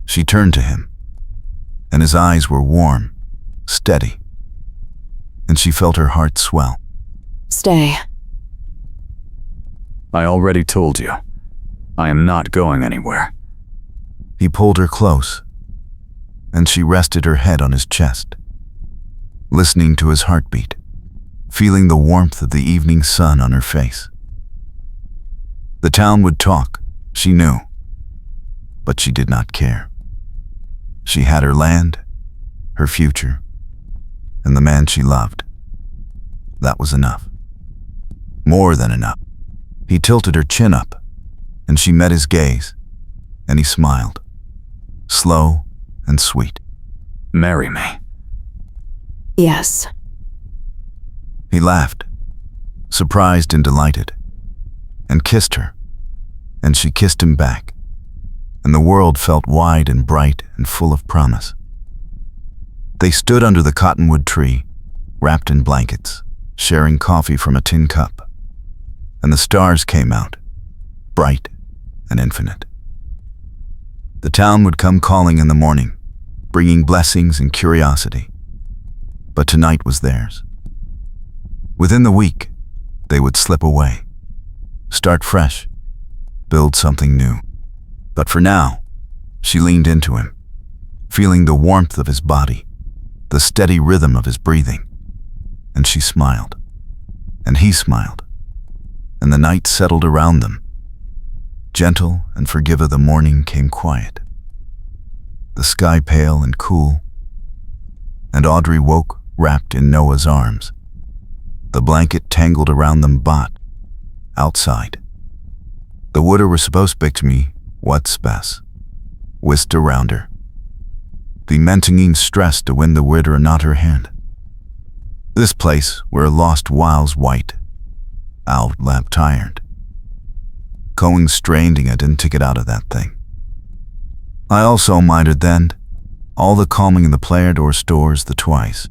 She turned to him, and his eyes were warm, steady, and she felt her heart swell. Stay. I already told you. I am not going anywhere. He pulled her close, and she rested her head on his chest, listening to his heartbeat, feeling the warmth of the evening sun on her face. The town would talk, she knew, but she did not care. She had her land, her future, and the man she loved. That was enough. More than enough. He tilted her chin up, and she met his gaze, and he smiled, slow and sweet. Marry me. Yes. He laughed, surprised and delighted, and kissed her, and she kissed him back, and the world felt wide and bright and full of promise. They stood under the cottonwood tree, wrapped in blankets, sharing coffee from a tin cup, and the stars came out, bright and infinite. The town would come calling in the morning, bringing blessings and curiosity, but tonight was theirs. Within the week, they would slip away, start fresh, build something new. But for now, she leaned into him, feeling the warmth of his body, the steady rhythm of his breathing, and she smiled, and he smiled, and the night settled around them. Gentle and forgiving, the morning came quiet, the sky pale and cool, and Audrey woke wrapped in Noah's arms, the blanket tangled around them. But outside, the wooder were supposed to me what's best, whisked around her, the mentinging stress to win the widder not her hand. This place where lost whiles white, out lap tired. Going straining I didn't take it out of that thing. I also minded then, all the calming in the player door stores the twice.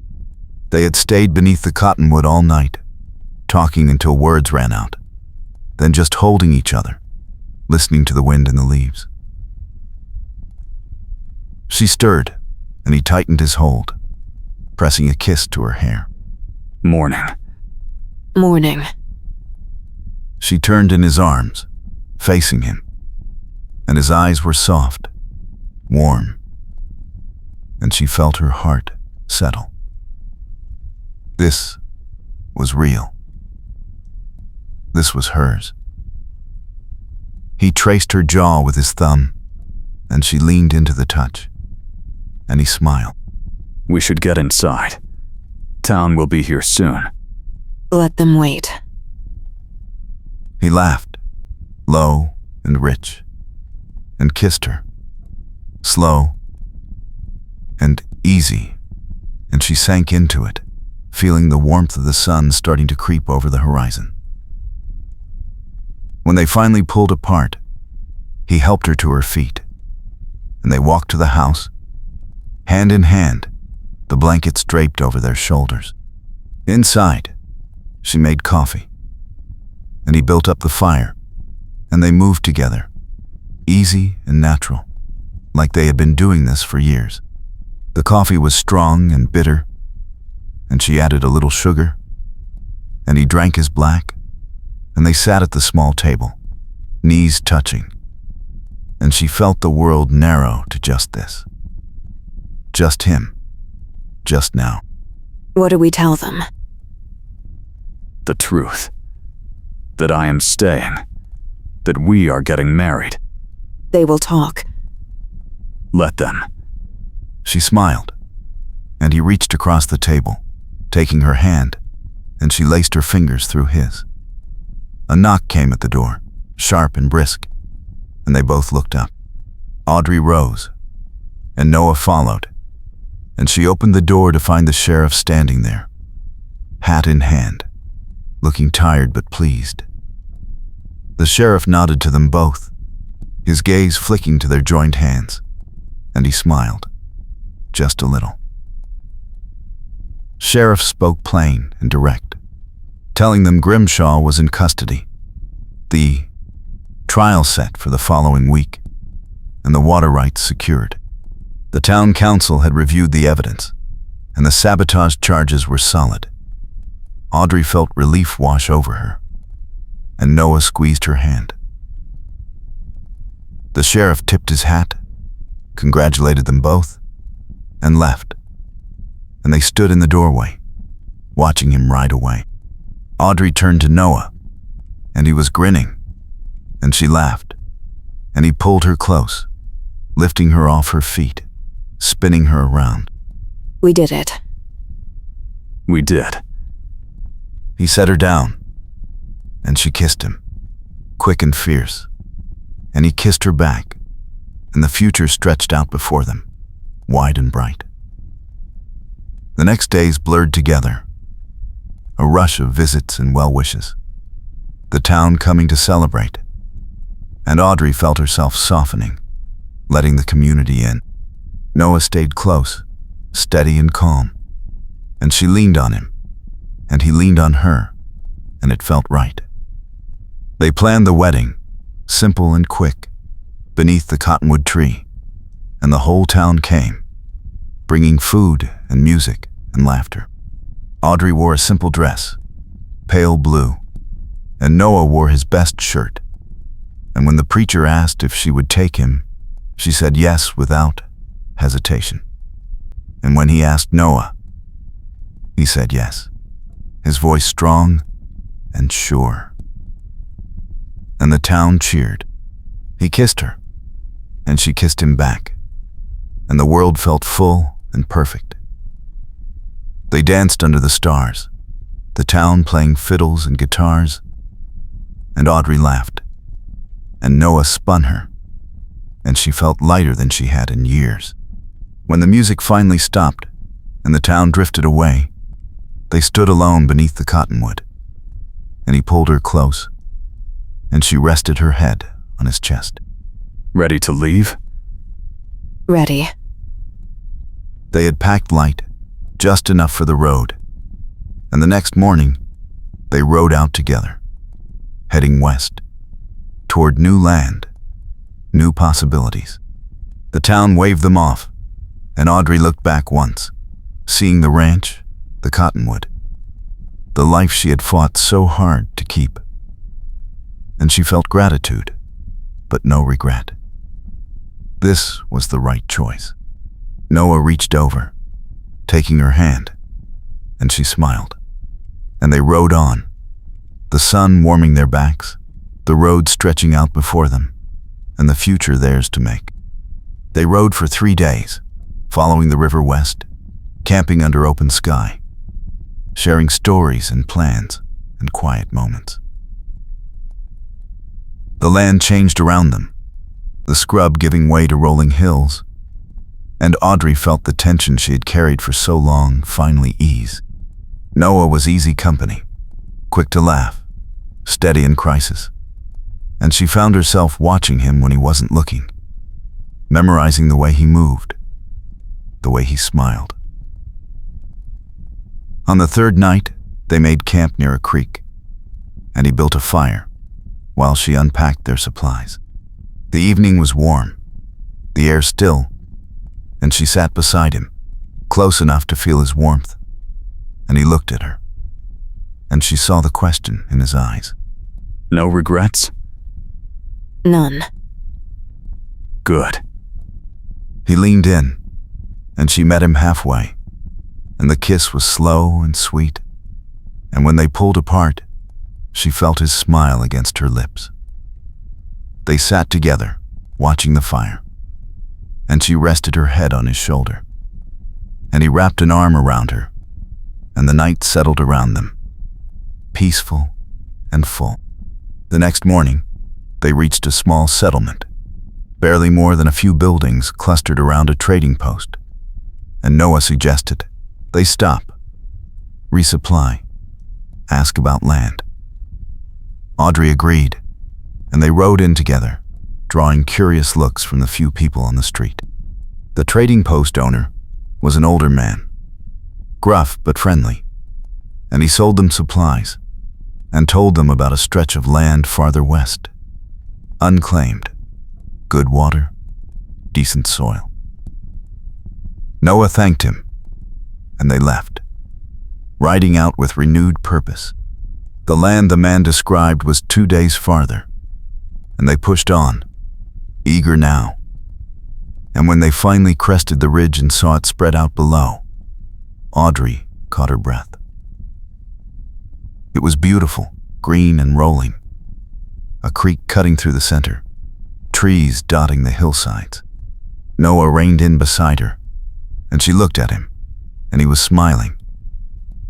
They had stayed beneath the cottonwood all night, talking until words ran out, then just holding each other, listening to the wind in the leaves. She stirred, and he tightened his hold, pressing a kiss to her hair. Morning. Morning. She turned in his arms, facing him, and his eyes were soft, warm, and she felt her heart settle. This was real. This was hers. He traced her jaw with his thumb, and she leaned into the touch, and he smiled. We should get inside. Town will be here soon. Let them wait. He laughed, low and rich, and kissed her, slow and easy, and she sank into it, feeling the warmth of the sun starting to creep over the horizon. When they finally pulled apart, he helped her to her feet, and they walked to the house, hand in hand, the blankets draped over their shoulders. Inside, she made coffee, and he built up the fire, and they moved together, easy and natural, like they had been doing this for years. The coffee was strong and bitter, and she added a little sugar, and he drank his black, and they sat at the small table, knees touching, and she felt the world narrow to just this. Just him. Just now. What do we tell them? The truth. That I am staying. That we are getting married. They will talk. Let them. She smiled, and he reached across the table, taking her hand, and she laced her fingers through his. A knock came at the door, sharp and brisk, and they both looked up. Audrey rose, and Noah followed, and she opened the door to find the sheriff standing there, hat in hand, looking tired but pleased. The sheriff nodded to them both, his gaze flicking to their joined hands, and he smiled, just a little. Sheriff spoke plain and direct, telling them Grimshaw was in custody, the trial set for the following week, and the water rights secured. The town council had reviewed the evidence, and the sabotage charges were solid. Audrey felt relief wash over her, and Noah squeezed her hand. The sheriff tipped his hat, congratulated them both, and left, and they stood in the doorway, watching him ride away. Audrey turned to Noah, and he was grinning, and she laughed, and he pulled her close, lifting her off her feet, spinning her around. We did it. We did. He set her down, and she kissed him, quick and fierce, and he kissed her back, and the future stretched out before them, wide and bright. The next days blurred together, a rush of visits and well-wishes, the town coming to celebrate, and Audrey felt herself softening, letting the community in. Noah stayed close, steady and calm, and she leaned on him, and he leaned on her, and it felt right. They planned the wedding, simple and quick, beneath the cottonwood tree, and the whole town came, bringing food and music and laughter. Audrey wore a simple dress, pale blue, and Noah wore his best shirt, and when the preacher asked if she would take him, she said yes without hesitation. And when he asked Noah, he said yes, his voice strong and sure. And the town cheered. He kissed her, and she kissed him back, and the world felt full and perfect. They danced under the stars, the town playing fiddles and guitars, and Audrey laughed, and Noah spun her, and she felt lighter than she had in years. When the music finally stopped and the town drifted away, they stood alone beneath the cottonwood, and he pulled her close, and she rested her head on his chest. Ready to leave? Ready. They had packed light, just enough for the road, and the next morning, they rode out together, heading west, toward new land, new possibilities. The town waved them off, and Audrey looked back once, seeing the ranch, the cottonwood, the life she had fought so hard to keep. And she felt gratitude, but no regret. This was the right choice. Noah reached over, taking her hand, and she smiled. And they rode on, the sun warming their backs, the road stretching out before them, and the future theirs to make. They rode for 3 days, following the river west, camping under open sky, sharing stories and plans and quiet moments. The land changed around them, the scrub giving way to rolling hills, and Audrey felt the tension she had carried for so long finally ease. Noah was easy company, quick to laugh, steady in crisis, and she found herself watching him when he wasn't looking, memorizing the way he moved, the way he smiled. On the 3rd night, they made camp near a creek, and he built a fire while she unpacked their supplies. The evening was warm, the air still, and she sat beside him, close enough to feel his warmth, and he looked at her, and she saw the question in his eyes. No regrets? None. Good. He leaned in, and she met him halfway, and the kiss was slow and sweet, and when they pulled apart, she felt his smile against her lips. They sat together, watching the fire, and she rested her head on his shoulder, and he wrapped an arm around her, and the night settled around them, peaceful and full. The next morning, they reached a small settlement, barely more than a few buildings clustered around a trading post. And Noah suggested they stop, resupply, ask about land. Audrey agreed, and they rode in together, drawing curious looks from the few people on the street. The trading post owner was an older man, gruff but friendly, and he sold them supplies and told them about a stretch of land farther west, unclaimed, good water, decent soil. Noah thanked him, and they left, riding out with renewed purpose. The land the man described was 2 days farther, and they pushed on, eager now. And when they finally crested the ridge and saw it spread out below, Audrey caught her breath. It was beautiful, green and rolling, a creek cutting through the center, trees dotting the hillsides. Noah reined in beside her, and she looked at him, and he was smiling,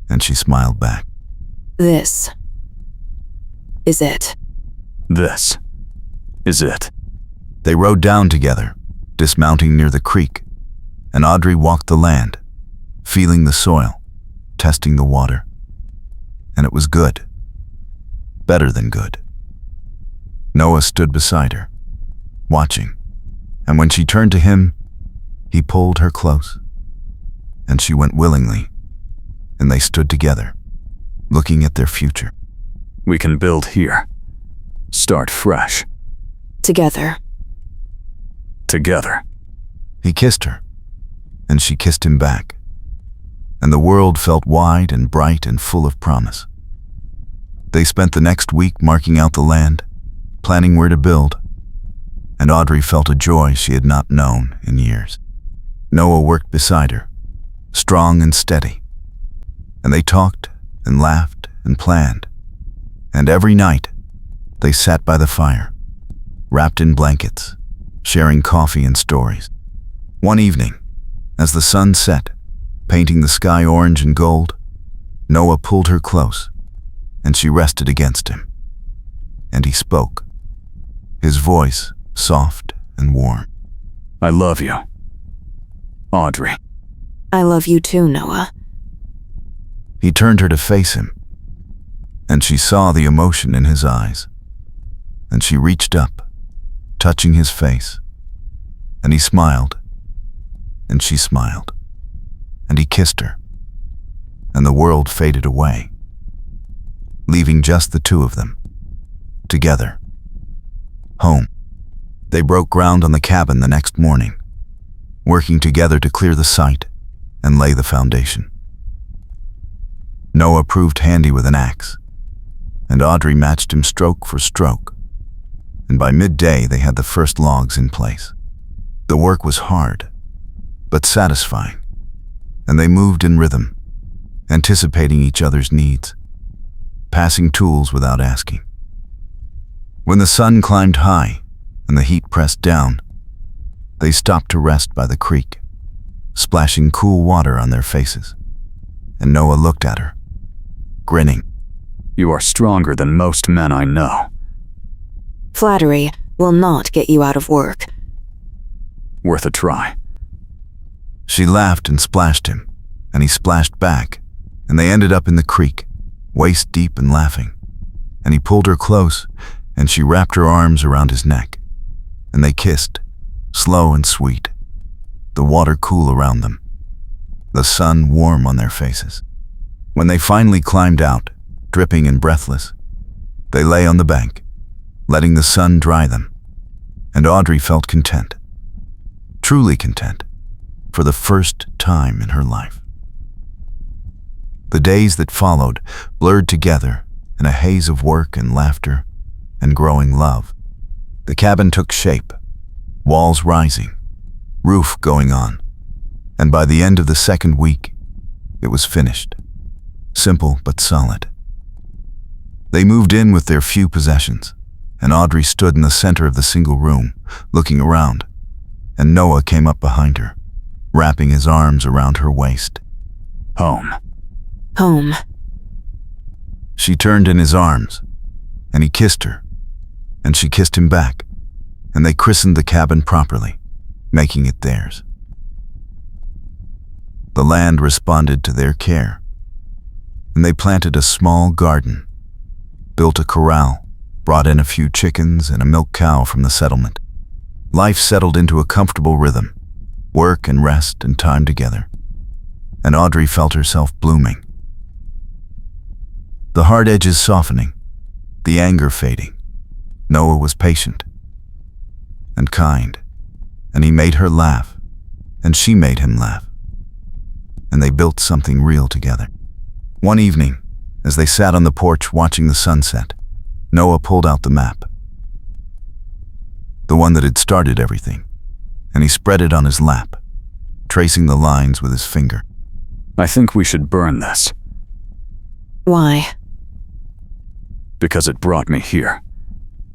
and she smiled back. This is it. This is it. They rode down together, dismounting near the creek, and Audrey walked the land, feeling the soil, testing the water. And it was good. Better than good. Noah stood beside her, watching, and when she turned to him, he pulled her close, and she went willingly, and they stood together, looking at their future. We can build here. Start fresh. Together. Together. He kissed her, and she kissed him back, and the world felt wide and bright and full of promise. They spent the next week marking out the land, planning where to build, and Audrey felt a joy she had not known in years. Noah worked beside her, strong and steady, and they talked and laughed and planned, and every night they sat by the fire, wrapped in blankets, sharing coffee and stories. One evening, as the sun set, painting the sky orange and gold, Noah pulled her close, and she rested against him. And he spoke, his voice soft and warm. I love you, Audrey. I love you too, Noah. He turned her to face him, and she saw the emotion in his eyes. And she reached up, touching his face, and he smiled, and she smiled, and he kissed her, and the world faded away, leaving just the two of them, together. Home. They broke ground on the cabin the next morning, working together to clear the site and lay the foundation. Noah proved handy with an axe, and Audrey matched him stroke for stroke, and by midday they had the first logs in place. The work was hard, but satisfying, and they moved in rhythm, anticipating each other's needs, passing tools without asking. When the sun climbed high and the heat pressed down, they stopped to rest by the creek, splashing cool water on their faces, and Noah looked at her, grinning. You are stronger than most men I know. Flattery will not get you out of work. Worth a try. She laughed and splashed him, and he splashed back, and they ended up in the creek, waist deep and laughing. And he pulled her close, and she wrapped her arms around his neck, and they kissed, slow and sweet, the water cool around them, the sun warm on their faces. When they finally climbed out, dripping and breathless, they lay on the bank, letting the sun dry them, and Audrey felt content, truly content, for the first time in her life. The days that followed blurred together in a haze of work and laughter and growing love. The cabin took shape, walls rising, roof going on, and by the end of the second week, it was finished, simple but solid. They moved in with their few possessions, and Audrey stood in the center of the single room, looking around, and Noah came up behind her, wrapping his arms around her waist. Home. Home. She turned in his arms, and he kissed her, and she kissed him back, and they christened the cabin properly, making it theirs. The land responded to their care, and they planted a small garden, built a corral, brought in a few chickens and a milk cow from the settlement. Life settled into a comfortable rhythm, work and rest and time together, and Audrey felt herself blooming. The hard edges softening, the anger fading. Noah was patient and kind, and he made her laugh, and she made him laugh, and they built something real together. One evening, as they sat on the porch watching the sunset, Noah pulled out the map, the one that had started everything, and he spread it on his lap, tracing the lines with his finger. I think we should burn this, Why? because it brought me here.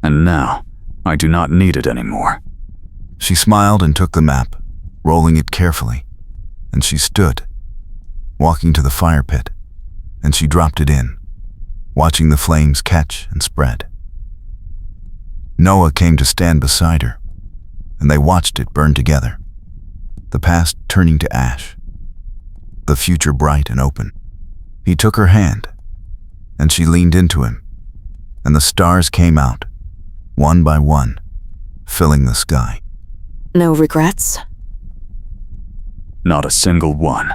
And now, I do not need it anymore. She smiled and took the map, rolling it carefully, and she stood, walking to the fire pit, and she dropped it in, watching the flames catch and spread. Noah came to stand beside her, and they watched it burn together, the past turning to ash, the future bright and open. He took her hand, and she leaned into him, and the stars came out, one by one, filling the sky. No regrets? Not a single one.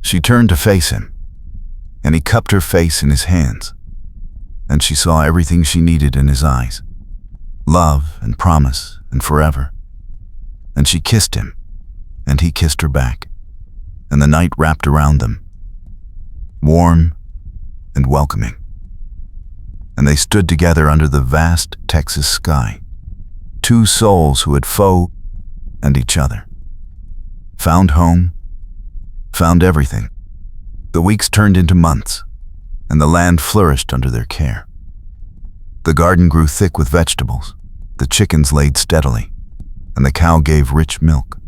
She turned to face him, and he cupped her face in his hands, and she saw everything she needed in his eyes, love and promise and forever. And she kissed him, and he kissed her back, and the night wrapped around them, warm and welcoming. And they stood together under the vast Texas sky, two souls who had foe and each other, found home, found everything. The weeks turned into months, and the land flourished under their care. The garden grew thick with vegetables, the chickens laid steadily, and the cow gave rich milk.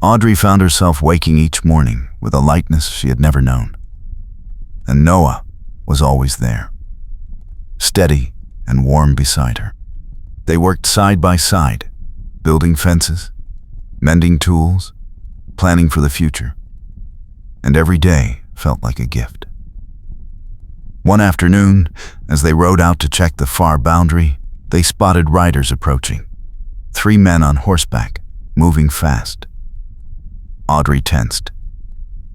Audrey found herself waking each morning with a lightness she had never known. And Noah was always there, steady and warm beside her. They worked side by side, building fences, mending tools, planning for the future, and every day felt like a gift. One afternoon, as they rode out to check the far boundary, they spotted riders approaching, 3 men on horseback, moving fast. Audrey tensed,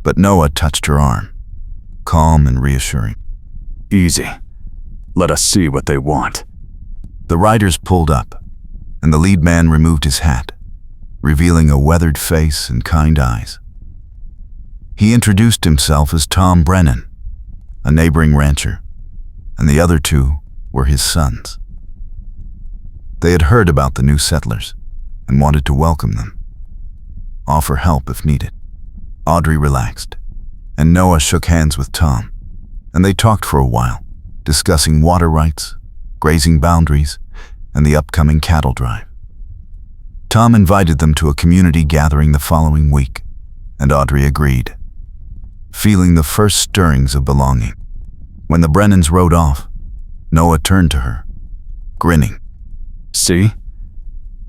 but Noah touched her arm, calm and reassuring. Easy. Let us see what they want. The riders pulled up, and the lead man removed his hat, revealing a weathered face and kind eyes. He introduced himself as Tom Brennan, a neighboring rancher, and the other 2 were his sons. They had heard about the new settlers and wanted to welcome them, offer help if needed. Audrey relaxed, and Noah shook hands with Tom, and they talked for a while, discussing water rights, grazing boundaries, and the upcoming cattle drive. Tom invited them to a community gathering the following week, and Audrey agreed, feeling the first stirrings of belonging. When the Brennans rode off, Noah turned to her, grinning. See?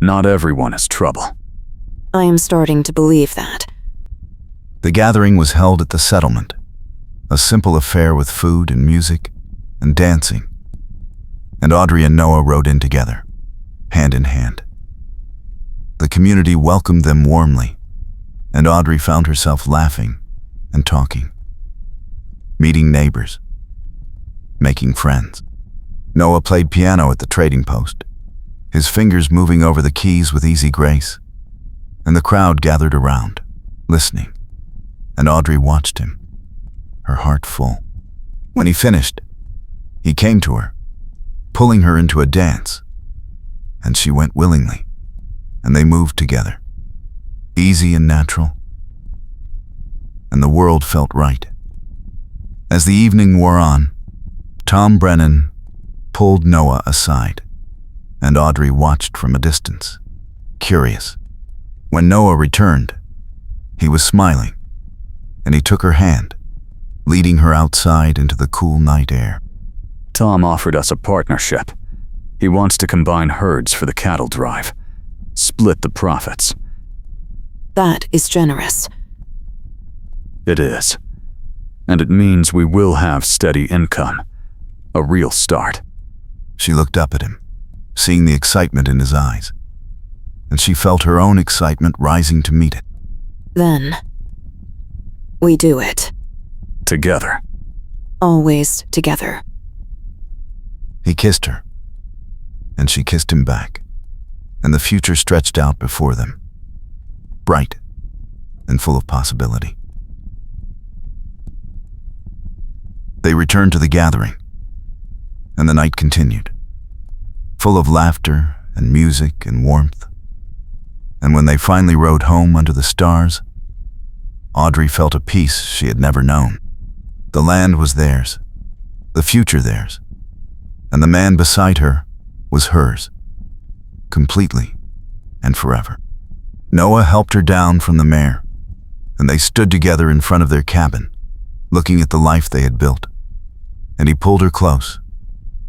Not everyone is trouble. I am starting to believe that. The gathering was held at the settlement, a simple affair with food and music and dancing, and Audrey and Noah rode in together, hand in hand. The community welcomed them warmly, and Audrey found herself laughing and talking, meeting neighbors, making friends. Noah played piano at the trading post, his fingers moving over the keys with easy grace, and the crowd gathered around, listening, and Audrey watched him, her heart full. When he finished, he came to her, pulling her into a dance, and she went willingly, and they moved together, easy and natural, and the world felt right. As the evening wore on, Tom Brennan pulled Noah aside, and Audrey watched from a distance, curious. When Noah returned, he was smiling, and he took her hand, leading her outside into the cool night air. Tom offered us a partnership. He wants to combine herds for the cattle drive. Split the profits. That is generous. It is. And it means we will have steady income. A real start. She looked up at him, seeing the excitement in his eyes, and she felt her own excitement rising to meet it. Then, we do it. Together. Always together. He kissed her, and she kissed him back, and the future stretched out before them, bright and full of possibility. They returned to the gathering, and the night continued, full of laughter and music and warmth. And when they finally rode home under the stars, Audrey felt a peace she had never known. The land was theirs, the future theirs, and the man beside her was hers, completely and forever. Noah helped her down from the mare, and they stood together in front of their cabin, looking at the life they had built. And he pulled her close,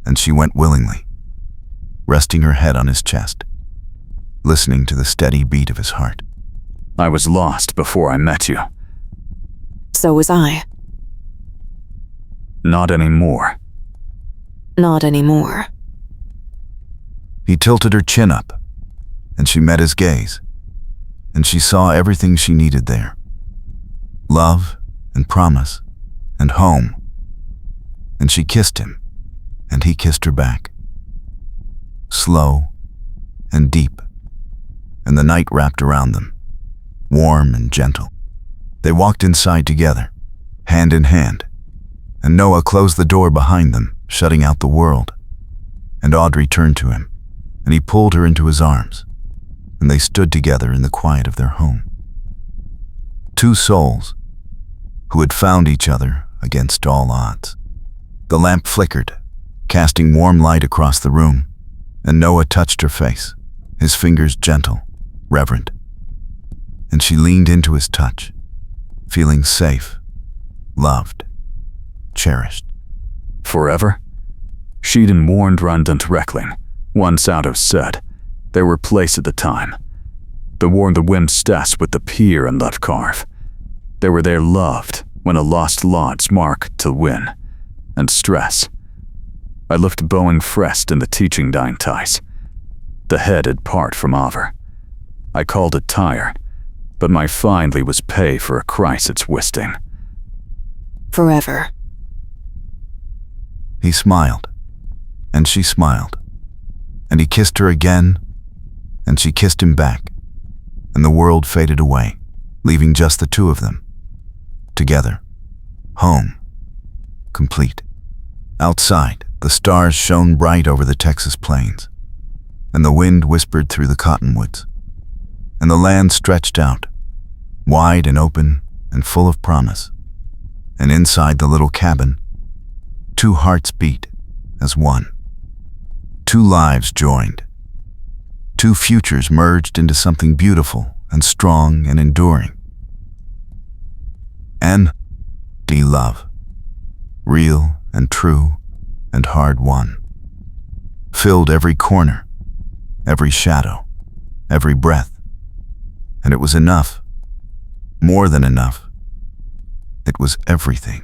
and she went willingly, resting her head on his chest, listening to the steady beat of his heart. I was lost before I met you. So was I. Not anymore. Not anymore. He tilted her chin up, and she met his gaze, and she saw everything she needed there. Love and promise and home. And she kissed him, and he kissed her back. Slow and deep, and the night wrapped around them, warm and gentle. They walked inside together, hand in hand, and Noah closed the door behind them, shutting out the world. And Audrey turned to him, and he pulled her into his arms, and they stood together in the quiet of their home. Two souls who had found each other against all odds. The lamp flickered, casting warm light across the room, and Noah touched her face, his fingers gentle, reverent. And she leaned into his touch, feeling safe, loved, cherished. Forever? She'd warned Rundant Reckling, once out of said, there were place at the time. The warned the wind stas with the pier and that carve. They were there loved when a lost lod's mark to win. And stress. I looked Boeing frest in the teaching dine ties. The head had part from over. I called it tire, but my finally was pay for a crisis it's wisting. Forever. He smiled, and she smiled, and he kissed her again, and she kissed him back, and the world faded away, leaving just the two of them, together, home. Complete. Outside, the stars shone bright over the Texas plains, and the wind whispered through the cottonwoods, and the land stretched out, wide and open and full of promise. And inside the little cabin, two hearts beat as one. Two lives joined. Two futures merged into something beautiful and strong and enduring. N.D. love. Real and true and hard won. Filled every corner, every shadow, every breath. And it was enough. More than enough. It was everything.